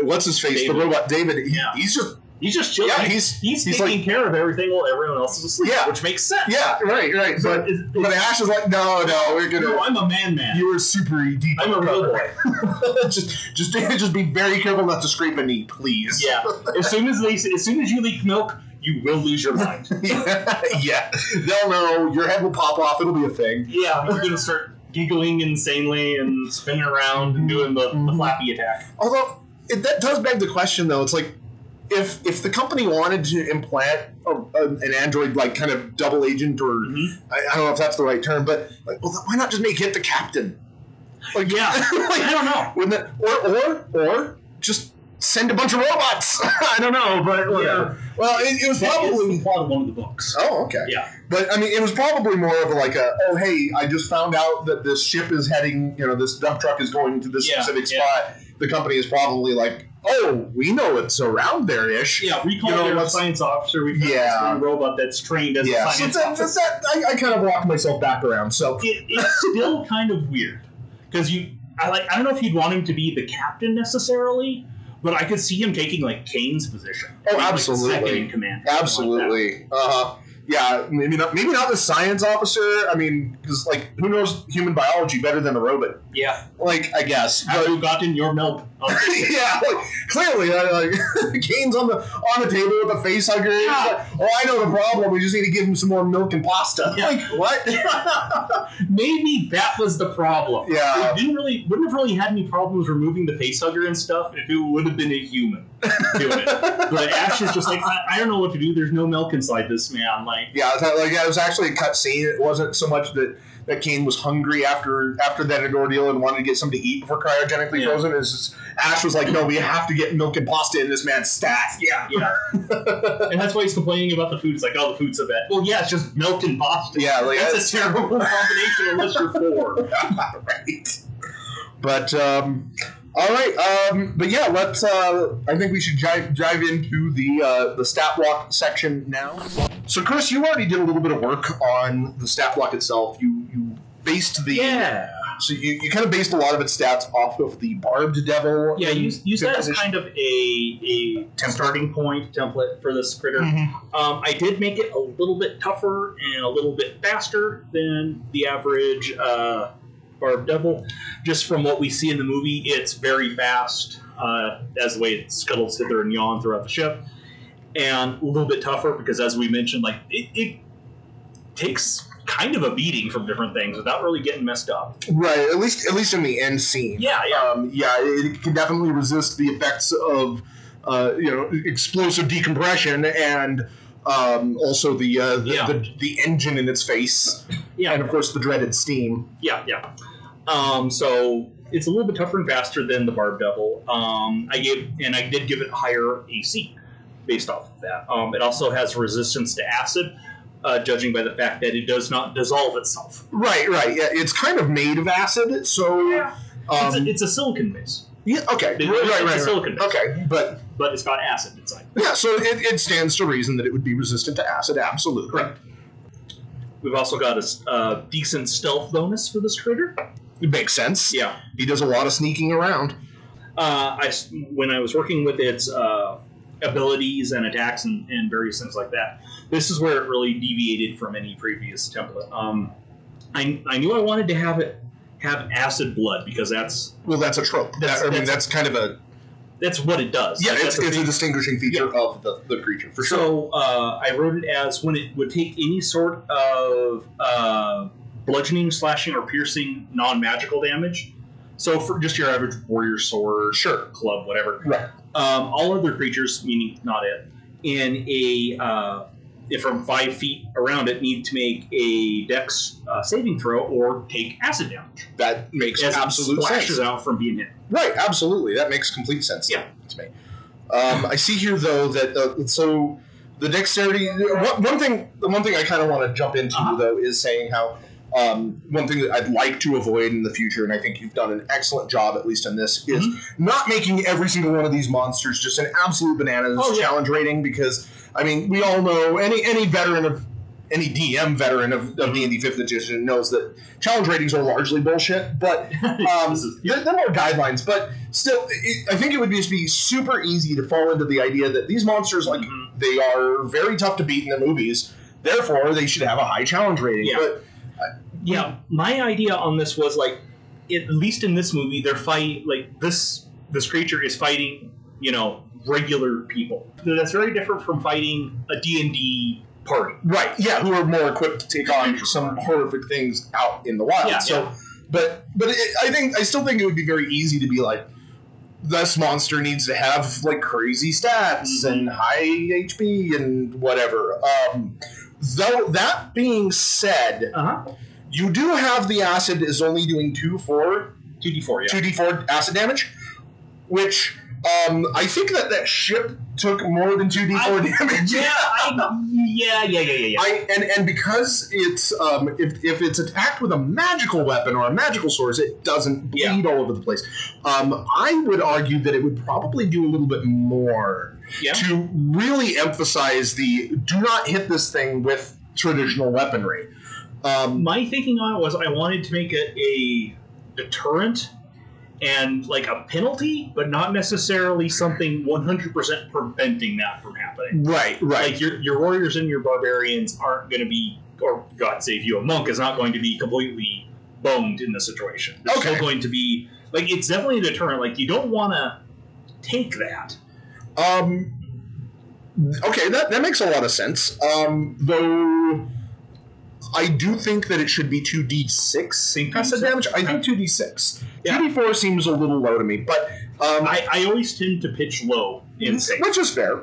what's his face, David. The robot David, he's just He's just chilling. Yeah, he's taking care of everything while everyone else is asleep. Yeah. Which makes sense. Yeah, right. So But Ash is like, no, we're gonna. No, I'm a man. You were super deep. I'm a real boy. just be very careful not to scrape a knee, please. Yeah. As soon as you leak milk, you will lose your mind. Yeah. They'll know. Your head will pop off. It'll be a thing. Yeah, you're gonna start giggling insanely and spinning around and doing the flappy attack. Although that does beg the question, though. It's like, if the company wanted to implant an android, like kind of double agent, or I don't know if that's the right term, but like, well, why not just make it the captain? Like, yeah, like, I don't know. Wouldn't it, or just send a bunch of robots? I don't know, but yeah. Well, it was probably the plot of one of the books. Oh, okay. Yeah, but I mean, it was probably more of hey, I just found out that this ship is heading, this dump truck is going to this specific spot. The company is probably like, oh, we know it's around there-ish. Yeah, we call it a science officer. We've got a robot that's trained as a science officer. I kind of walked myself back around. So it's still kind of weird because I don't know if you'd want him to be the captain necessarily, but I could see him taking like Kane's position. Oh, absolutely, second in command. Absolutely. Yeah, maybe not the science officer. I mean, because like, who knows human biology better than a robot? Yeah, like, I guess. Have you gotten your milk? Yeah, like, clearly, Kane's on the table with the face hugger. Yeah. Like, I know the problem. We just need to give him some more milk and pasta. Yeah. Like, what? Maybe that was the problem. Yeah, they wouldn't have really had any problems removing the face hugger and stuff if it would have been a human doing it. But Ash is just like, I don't know what to do. There's no milk inside this man. It was actually a cut scene. It wasn't so much that Kane was hungry after that ordeal and wanted to get something to eat before cryogenically frozen. It's just, Ash was like, no, we have to get milk and pasta in this man's stat. Yeah. And that's why he's complaining about the food. It's like, oh, the food's so bad. Well, yeah, it's just milk and pasta. Yeah, that's a terrible combination unless you're 4. Right. But all right, but yeah, let's. I think we should dive into the stat block section now. So, Chris, you already did a little bit of work on the stat block itself. You based the So you kind of based a lot of its stats off of the Barbed Devil. Yeah, use that as kind of a starting point template for this critter. I did make it a little bit tougher and a little bit faster than the average Barbed Devil. Just from what we see in the movie, it's very fast, as the way it scuttles hither and yon throughout the ship, and a little bit tougher because, as we mentioned, it takes kind of a beating from different things without really getting messed up. Right, at least in the end scene. Yeah. It can definitely resist the effects of explosive decompression and also the engine in its face. Yeah, and of course the dreaded steam. Yeah. So it's a little bit tougher and faster than the Barbed Devil. I did give it higher AC based off of that. It also has resistance to acid, judging by the fact that it does not dissolve itself. Right. Yeah, it's kind of made of acid, so it's a silicon base. Yeah. Okay. It's a silicon base. Okay, but it's got acid inside. Yeah, so it stands to reason that it would be resistant to acid. Absolutely. Correct. We've also got a decent stealth bonus for this critter. It makes sense. Yeah. He does a lot of sneaking around. When I was working with its abilities and attacks and various things like that, this is where it really deviated from any previous template. I knew I wanted to have it have acid blood because that's a trope. That's kind of a... That's what it does. Yeah, it's a distinguishing feature of the creature, for sure. So I wrote it as when it would take any sort of bludgeoning, slashing, or piercing non-magical damage. So for just your average warrior sword, club, whatever. Right. All other creatures, meaning not it, in if from 5 feet around it, need to make a dex saving throw or take acid damage. That makes absolute sense. Splashes out from being hit. Right, absolutely. That makes complete sense to me. I see here, though, that so the dexterity... The one thing I kind of want to jump into, though, is saying how one thing that I'd like to avoid in the future, and I think you've done an excellent job, at least on this, is not making every single one of these monsters just an absolute bananas challenge rating, because, I mean, we all know, any veteran of any DM veteran of D&D 5th edition knows that challenge ratings are largely bullshit, but they're more guidelines. But still, I think it would just be super easy to fall into the idea that these monsters, like, they are very tough to beat in the movies, therefore they should have a high challenge rating. Yeah. But, my idea on this was, like, at least in this movie, they're fighting, like, this creature is fighting, regular people. So that's very different from fighting a D&D party. Right, yeah, who are more equipped to take on some horrific things out in the wild. But I still think it would be very easy to be like, this monster needs to have like crazy stats and high HP and whatever. Though that being said, you do have the acid is only doing 2d4 acid damage, which I think that ship took more than 2d4 damage. And because it's if it's attacked with a magical weapon or a magical source, it doesn't bleed all over the place. I would argue that it would probably do a little bit more to really emphasize the do not hit this thing with traditional weaponry. My thinking on it was I wanted to make it a deterrent and like a penalty, but not necessarily something 100% preventing that from happening. Right. Like your warriors and your barbarians aren't going to be, or God save you, a monk is not going to be completely boned in the situation. They're still going to be, like, it's definitely a deterrent. Like, you don't want to take that. Okay, that makes a lot of sense. Though I do think that it should be 2d6 acid damage. I think 2d6. 2d4 seems a little low to me, but I always tend to pitch low in safe. Which is fair.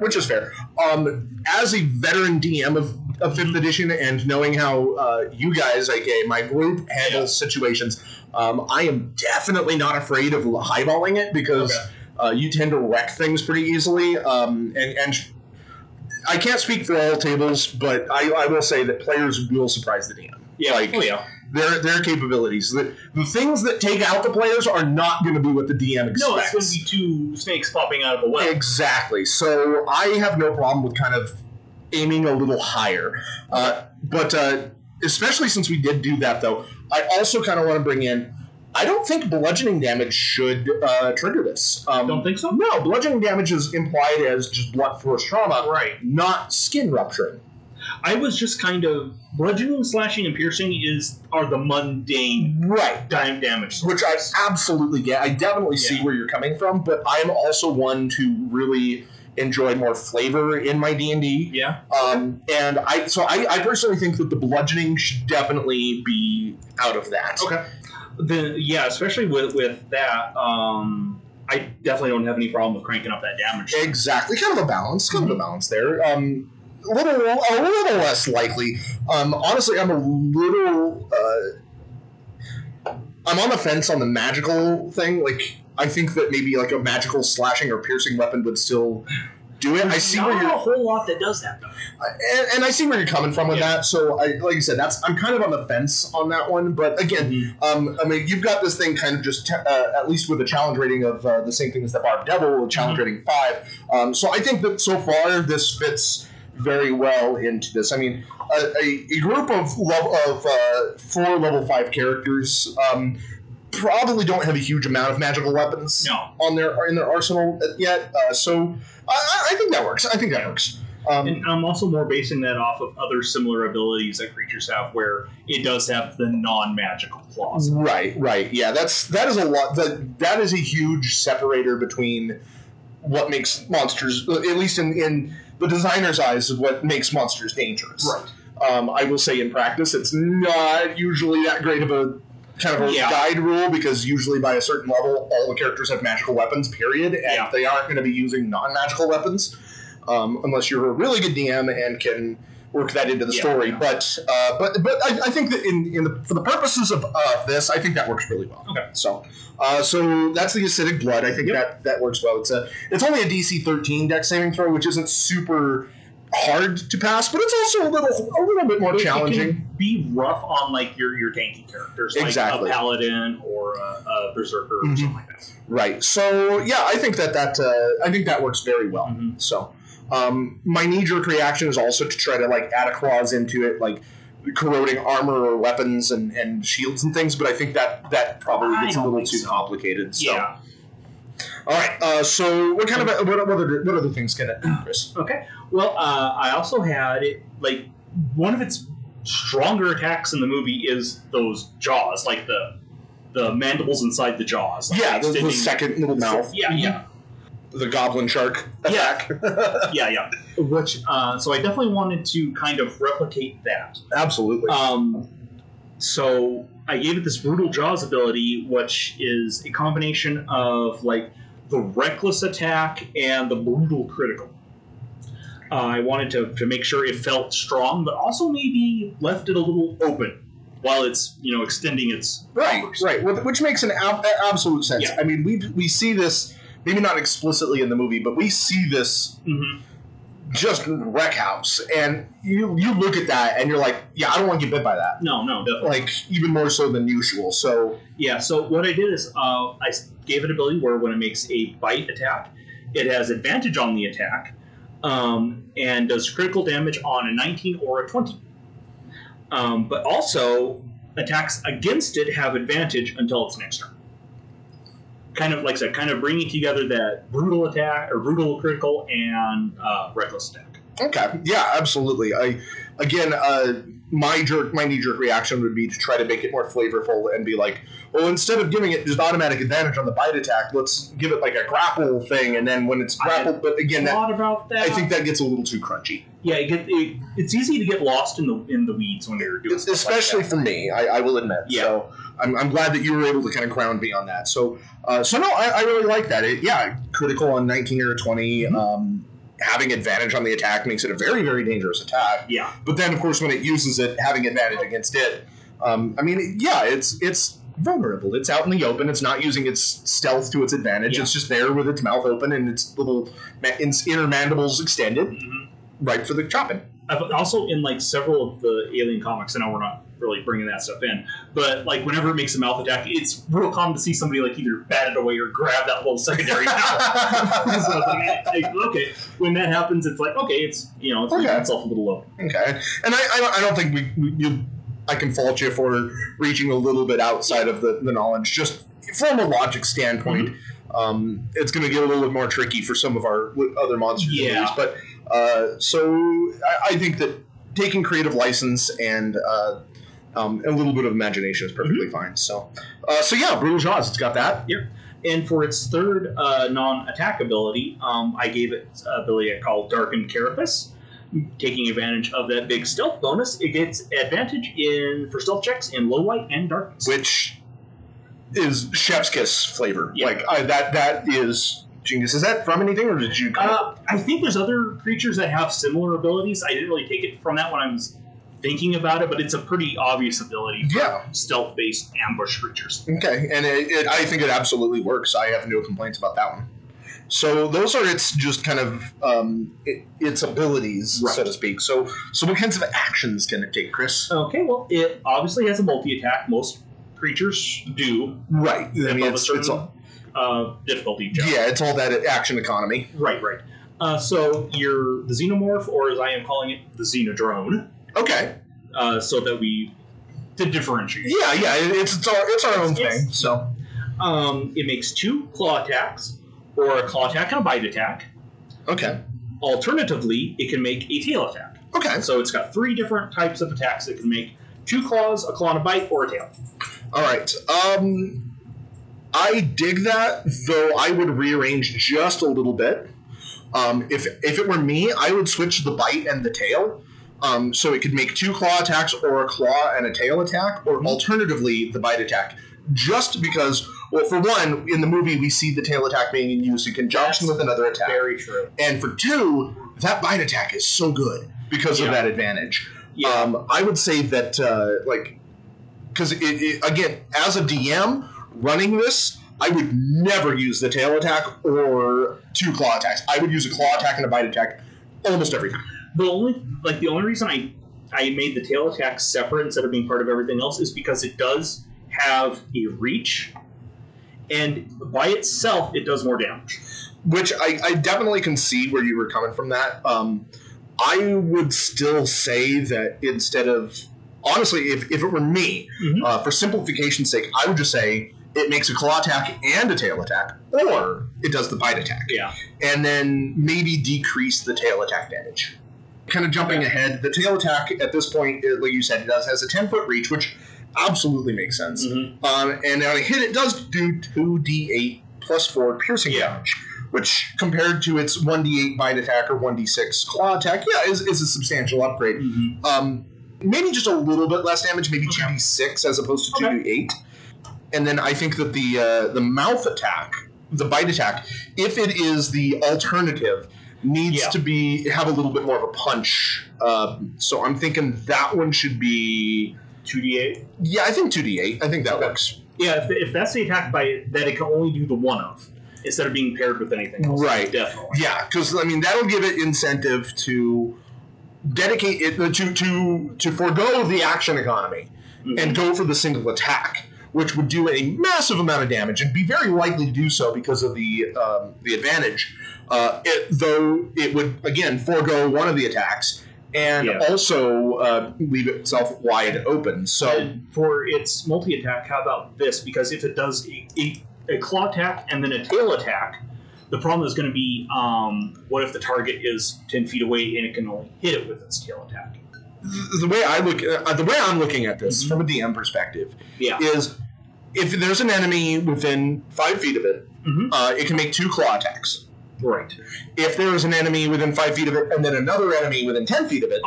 As a veteran DM of 5th edition and knowing how you guys, aka my group, handle situations, I am definitely not afraid of highballing it because you tend to wreck things pretty easily. And I can't speak for all tables, but I will say that players will surprise the DM. Their capabilities. The things that take out the players are not going to be what the DM expects. No, it's going to be two snakes popping out of a well. Exactly. So I have no problem with kind of aiming a little higher. But especially since we did do that, though, I also kind of want to bring in, I don't think bludgeoning damage should trigger this. Don't think so? No, bludgeoning damage is implied as just blunt force trauma, not skin rupturing. I was just kind of bludgeoning, slashing, and piercing are the mundane damage sources. Which I absolutely get. I definitely see where you're coming from, but I'm also one to really enjoy more flavor in my D&D. Yeah. And I personally think that the bludgeoning should definitely be out of that. Okay. Especially with that, I definitely don't have any problem with cranking up that damage. Exactly. Kind of a balance there. A little less likely. Honestly, I'm on the fence on the magical thing. Like, I think that maybe like a magical slashing or piercing weapon would still do it. I see where you're a whole lot that does that though. And I see where you're coming from with that. So, like I said, I'm kind of on the fence on that one. But again, I mean, you've got this thing kind of just at least with a challenge rating of the same thing as the Barb Devil, a challenge rating 5. So I think that so far this fits very well into this. I mean, a group of 4 level 5 characters probably don't have a huge amount of magical weapons in their arsenal yet. So I think that works. And I'm also more basing that off of other similar abilities that creatures have, where it does have the non-magical claws. Right. Yeah, that is a lot. That is a huge separator between what makes monsters, at least in the designer's eyes, of what makes monsters dangerous. Right. I will say in practice, it's not usually that great of a kind of a guide rule, because usually by a certain level, all the characters have magical weapons, period, and they aren't going to be using non-magical weapons, unless you're a really good DM and can work that into the story. But I think that for the purposes of this, I think that works really well. Okay. So that's the acidic blood. I think that works well. It's only a DC 13 Dex saving throw, which isn't super hard to pass, but it's also a little bit more challenging. It can be rough on like your tanky characters, like a paladin or a berserker or something like that. Right. So yeah, I think that works very well. So My knee-jerk reaction is also to try to like add a clause into it, like corroding armor or weapons and shields and things. But I think that probably gets a little too complicated. So. Yeah. All right. So what kind of what other things can it do, Chris? Okay. Well, I also had like one of its stronger attacks in the movie is those jaws, like the mandibles inside the jaws. Like Yeah, the second little mouth. Yeah, yeah. The goblin shark attack. Yeah. Which so I definitely wanted to kind of replicate that. Absolutely. So I gave it this brutal jaws ability, which is a combination of like the reckless attack and the brutal critical. I wanted to make sure it felt strong, but also maybe left it a little open while it's extending its powers. Right. Which makes an absolute sense. Yeah. I mean, we see this maybe not explicitly in the movie, but we see this just wreck house, and you look at that and you're like, yeah, I don't want to get bit by that. No, definitely. Like even more so than usual. So yeah. So what I did is I gave it ability where when it makes a bite attack, it has advantage on the attack. And does critical damage on a 19 or a 20. But also, attacks against it have advantage until its next turn. Kind of, like I said, kind of bringing together that brutal attack, or brutal critical, and reckless attack. Okay, yeah, absolutely. My knee-jerk reaction would be to try to make it more flavorful and be like, well, instead of giving it just automatic advantage on the bite attack, let's give it like a grapple thing, and then when it's grappled, but again, about that. I think that gets a little too crunchy. Yeah, it's easy to get lost in the weeds when you're doing stuff especially like that. For me, I will admit. Yeah. So I'm glad that you were able to kind of ground me on that. So no, I really like that. Critical on 19 or 20. Having advantage on the attack makes it a very, very dangerous attack. Yeah. But then, of course, when it uses it, having advantage against it, it's vulnerable. It's out in the open. It's not using its stealth to its advantage. Yeah. It's just there with its mouth open and its little inner mandibles extended, right for the chopping. I've also, in like several of the Alien comics, I know we're not really bringing that stuff in, but like whenever it makes a mouth attack, it's real common to see somebody like either bat it away or grab that little secondary mouth. So it's like, okay, when that happens, it's like, okay, it's leaving itself a little low. Okay, and I don't think I can fault you for reaching a little bit outside of the knowledge, just from a logic standpoint. It's going to get a little bit more tricky for some of our other monster movies, but so I think that taking creative license and a little bit of imagination is perfectly fine. So yeah, Brutal Jaws, it's got that. Yep. And for its third non-attack ability, I gave it an ability called Darkened Carapace. Taking advantage of that big stealth bonus, it gets advantage for stealth checks in low light and darkness. Which is chef's kiss flavor. Yeah. Like that is genius. Is that from anything, or did you? I think there's other creatures that have similar abilities. I didn't really take it from that when I was thinking about it, but it's a pretty obvious ability for stealth-based ambush creatures. Okay, and I think it absolutely works. I have no complaints about that one. So those are its just kind of its abilities, so to speak. So what kinds of actions can it take, Chris? Okay, well, it obviously has a multi-attack. Most creatures do. Right. I mean, it's all difficulty jump. Yeah, it's all that action economy. Right. So you're the Xenomorph, or as I am calling it, the Xenodrone. Okay. So that to differentiate. Yeah, it's our own thing. So it makes 2 claw attacks, or a claw attack and a bite attack. Okay. Alternatively, it can make a tail attack. Okay. So it's got 3 different types of attacks it can make: 2 claws, a claw and a bite, or a tail. All right. I dig that, though I would rearrange just a little bit. If it were me, I would switch the bite and the tail. So it could make 2 claw attacks, or a claw and a tail attack, or alternatively the bite attack. Just because, well, for one, in the movie we see the tail attack being used in conjunction with another attack. Very true. And for 2, that bite attack is so good because of that advantage. Yeah. I would say that, because again, as a DM running this, I would never use the tail attack or 2 claw attacks. I would use a claw attack and a bite attack almost every time. The only reason I made the tail attack separate instead of being part of everything else is because it does have a reach, and by itself it does more damage. Which I definitely can see where you were coming from that. I would still say that instead of... Honestly, if it were me, for simplification's sake, I would just say it makes a claw attack and a tail attack, or it does the bite attack. Yeah. And then maybe decrease the tail attack damage. Kind of jumping ahead, the tail attack at this point, like you said, has a 10-foot reach, which absolutely makes sense. And on a hit, it does do 2d8 plus 4 piercing damage, which compared to its 1d8 bite attack or 1d6 claw attack, is a substantial upgrade. Maybe just a little bit less damage, maybe 2d6 as opposed to 2d8. And then I think that the mouth attack, the bite attack, if it is the alternative, needs to have a little bit more of a punch. So I'm thinking that one should be 2d8. Yeah, I think 2d8. I think that works. Yeah, if that's the attack that it can only do the one of, instead of being paired with anything else. Right. Definitely. Yeah, because that'll give it incentive to dedicate it to forego the action economy and go for the single attack, which would do a massive amount of damage and be very likely to do so because of the advantage. Though it would, again, forego one of the attacks and also leave itself wide open. So, and for its multi-attack, how about this? Because if it does a claw attack and then a tail attack, the problem is going to be, what if the target is 10 feet away and it can only hit it with its tail attack? The way I'm looking at this from a DM perspective is if there's an enemy within 5 feet of it, it can make 2 claw attacks. Right. If there is an enemy within 5 feet of it and then another enemy within 10 feet of it,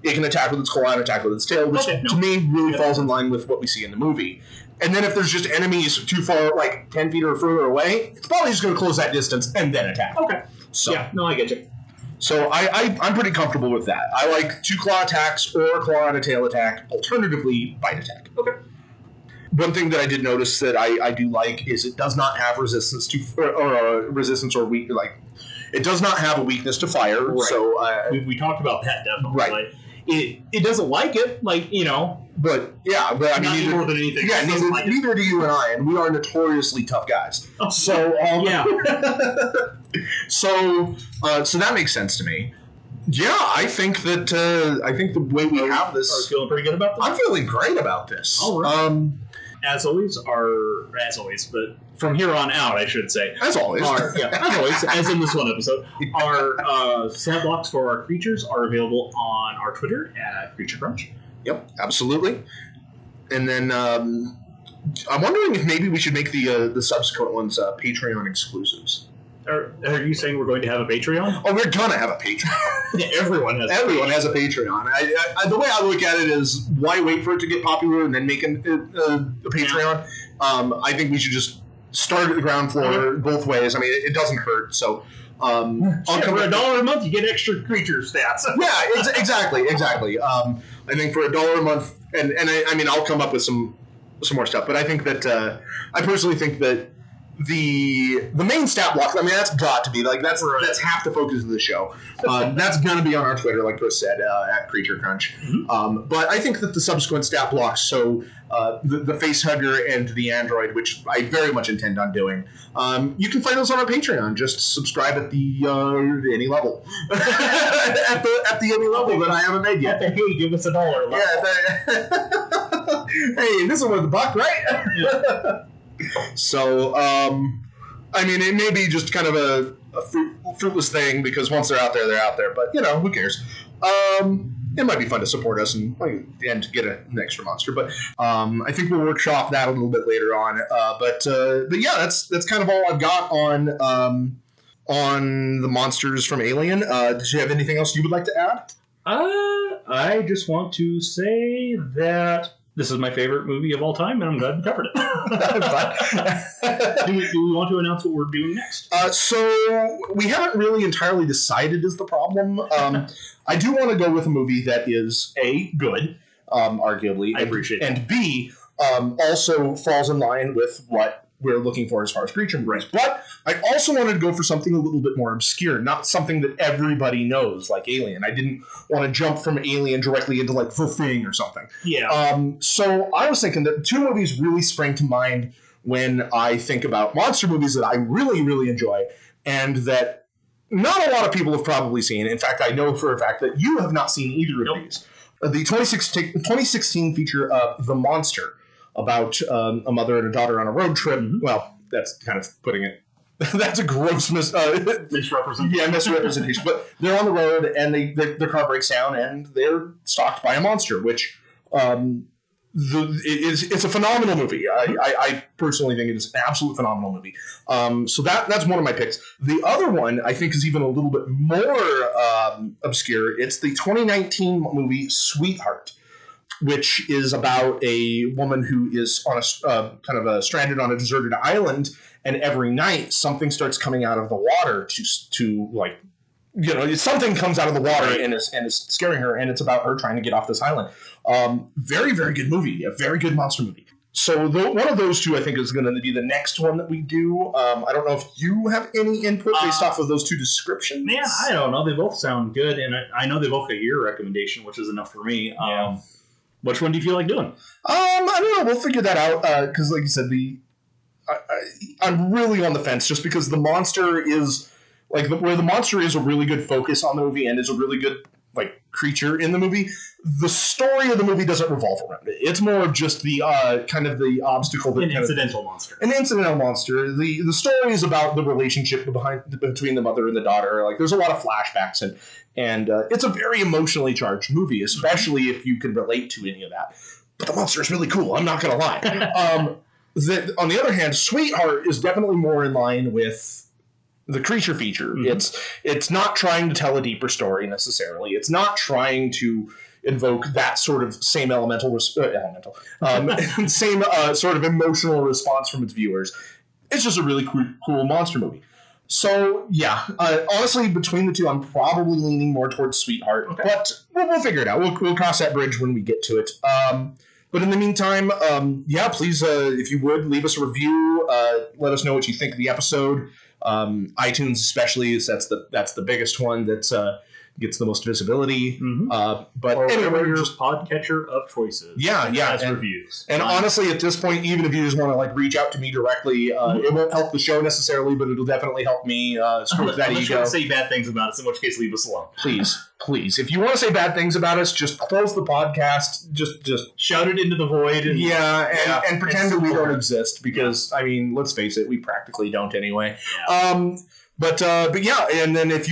it can attack with its claw and attack with its tail, which to me really falls in line with what we see in the movie. And then if there's just enemies too far, like 10 feet or further away, it's probably just going to close that distance and then attack. Okay. So, yeah, no, I get you. So I'm pretty comfortable with that. I like 2 claw attacks or a claw and a tail attack, alternatively bite attack. Okay. One thing that I did notice that I do like is it does not have resistance to resistance or weak, like it does not have a weakness to fire. Right. So we talked about that definitely. Right. Like, it doesn't like it, like, you know. But I mean, more than anything. Yeah, neither do you and I, and we are notoriously tough guys. So so that makes sense to me. Yeah, I think that the way we have this, are you feeling pretty good about this? I'm feeling great about this. All right. As always, but from here on out, I should say. As always. As in this one episode, our stat blocks for our creatures are available on our Twitter at CreatureCrunch. Yep, absolutely. And then I'm wondering if maybe we should make the subsequent ones Patreon exclusives. Are you saying we're going to have a Patreon? Oh, we're gonna have a Patreon. Everyone has a Patreon. The way I look at it is, why wait for it to get popular and then make a Patreon? I think we should just start at the ground floor both ways. I mean, it doesn't hurt. So, for $1 a month, you get extra creature stats. Yeah, exactly. I think for $1 a month, and I mean, I'll come up with some more stuff. But I think that I personally think that the main stat block, I mean, that's got to be like that's half the focus of the show. That's gonna be on our Twitter, like Chris said, at CreatureCrunch. But I think that the subsequent stat blocks, so the Facehugger and the Android, which I very much intend on doing, you can find those on our Patreon. Just subscribe at the any level, at the any level that I haven't made yet. Hey, give us $1 level. Yeah. Hey, this one was $1, right? Yeah. So, I mean, it may be just kind of a fruitless thing because once they're out there. But, you know, who cares? It might be fun to support us and get an extra monster. But I think we'll workshop that a little bit later on. But yeah, that's kind of all I've got on the monsters from Alien. Did you have anything else you would like to add? I just want to say that this is my favorite movie of all time, and I'm glad we covered it. Do we want to announce what we're doing next? So we haven't really entirely decided is the problem. I do want to go with a movie that is A, good, arguably. I appreciate that. And B, also falls in line with what we're looking for as far as creature movies. But I also wanted to go for something a little bit more obscure, not something that everybody knows, like Alien. I didn't want to jump from Alien directly into, like, The Thing or something. Yeah. So I was thinking that 2 movies really sprang to mind when I think about monster movies that I really, really enjoy and that not a lot of people have probably seen. In fact, I know for a fact that you have not seen either of these. The 2016 feature The Monster, about a mother and a daughter on a road trip. Well, that's kind of putting it... That's a gross misrepresentation. Yeah, misrepresentation. But they're on the road, and their car breaks down, and they're stalked by a monster, which it's a phenomenal movie. I personally think it is an absolute phenomenal movie. So that's one of my picks. The other one, I think, is even a little bit more obscure. It's the 2019 movie Sweetheart, which is about a woman who is on stranded on a deserted island, and every night something starts coming out of the water something comes out of the water and is scaring her, and it's about her trying to get off this island. Very, very good movie. A very good monster movie. So one of those two, I think, is going to be the next one that we do. I don't know if you have any input based off of those two descriptions. Man, I don't know. They both sound good, and I know they both get your recommendation, which is enough for me. Which one do you feel like doing? I don't know. We'll figure that out, because, like you said, I'm really on the fence, just because the monster is... where the monster is a really good focus on the movie and is a really good creature in the movie, the story of the movie doesn't revolve around it. It's more of just the kind of the obstacle that... An incidental monster. The story is about the relationship between the mother and the daughter. There's a lot of flashbacks, and it's a very emotionally charged movie, especially if you can relate to any of that. But the monster is really cool, I'm not going to lie. On the other hand, Sweetheart is definitely more in line with the creature feature. It's not trying to tell a deeper story necessarily. It's not trying to invoke that sort of same same sort of emotional response from its viewers. It's just a really cool monster movie. So yeah, honestly, between the two, I'm probably leaning more towards Sweetheart, but we'll figure it out. We'll cross that bridge when we get to it. But in the meantime, please, if you would, leave us a review. Let us know what you think of the episode. iTunes especially, that's the biggest one that gets the most visibility. But anyway, your podcatcher of choices. As reviews. And honestly, at this point, even if you just want to reach out to me directly, it won't help the show necessarily, but it'll definitely help me stroke that ego. Unless say bad things about us, in which case leave us alone. Please. If you want to say bad things about us, just close the podcast. Just shout it into the void. And pretend that we don't exist, because let's face it, we practically don't anyway. But and then if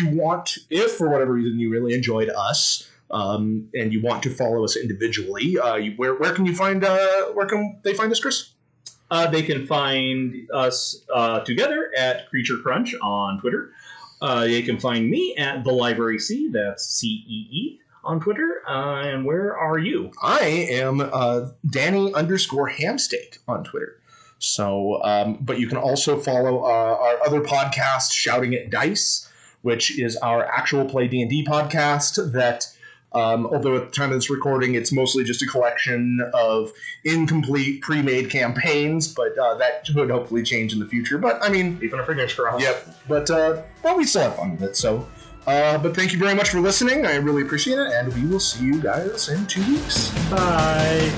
for whatever reason you really enjoyed us, and you want to follow us individually, where can they find us, Chris? They can find us together at Creature Crunch on Twitter. They can find me at The Library C, that's CEE, on Twitter. And where are you? I am Danny_Hamsteak on Twitter. So, but you can also follow our other podcast, Shouting at Dice, which is our actual play D&D podcast that, although at the time of this recording, it's mostly just a collection of incomplete pre-made campaigns, but that would hopefully change in the future. But, keeping our fingers crossed. Yep. But we still have fun with it. So, but thank you very much for listening. I really appreciate it, and we will see you guys in 2 weeks. Bye.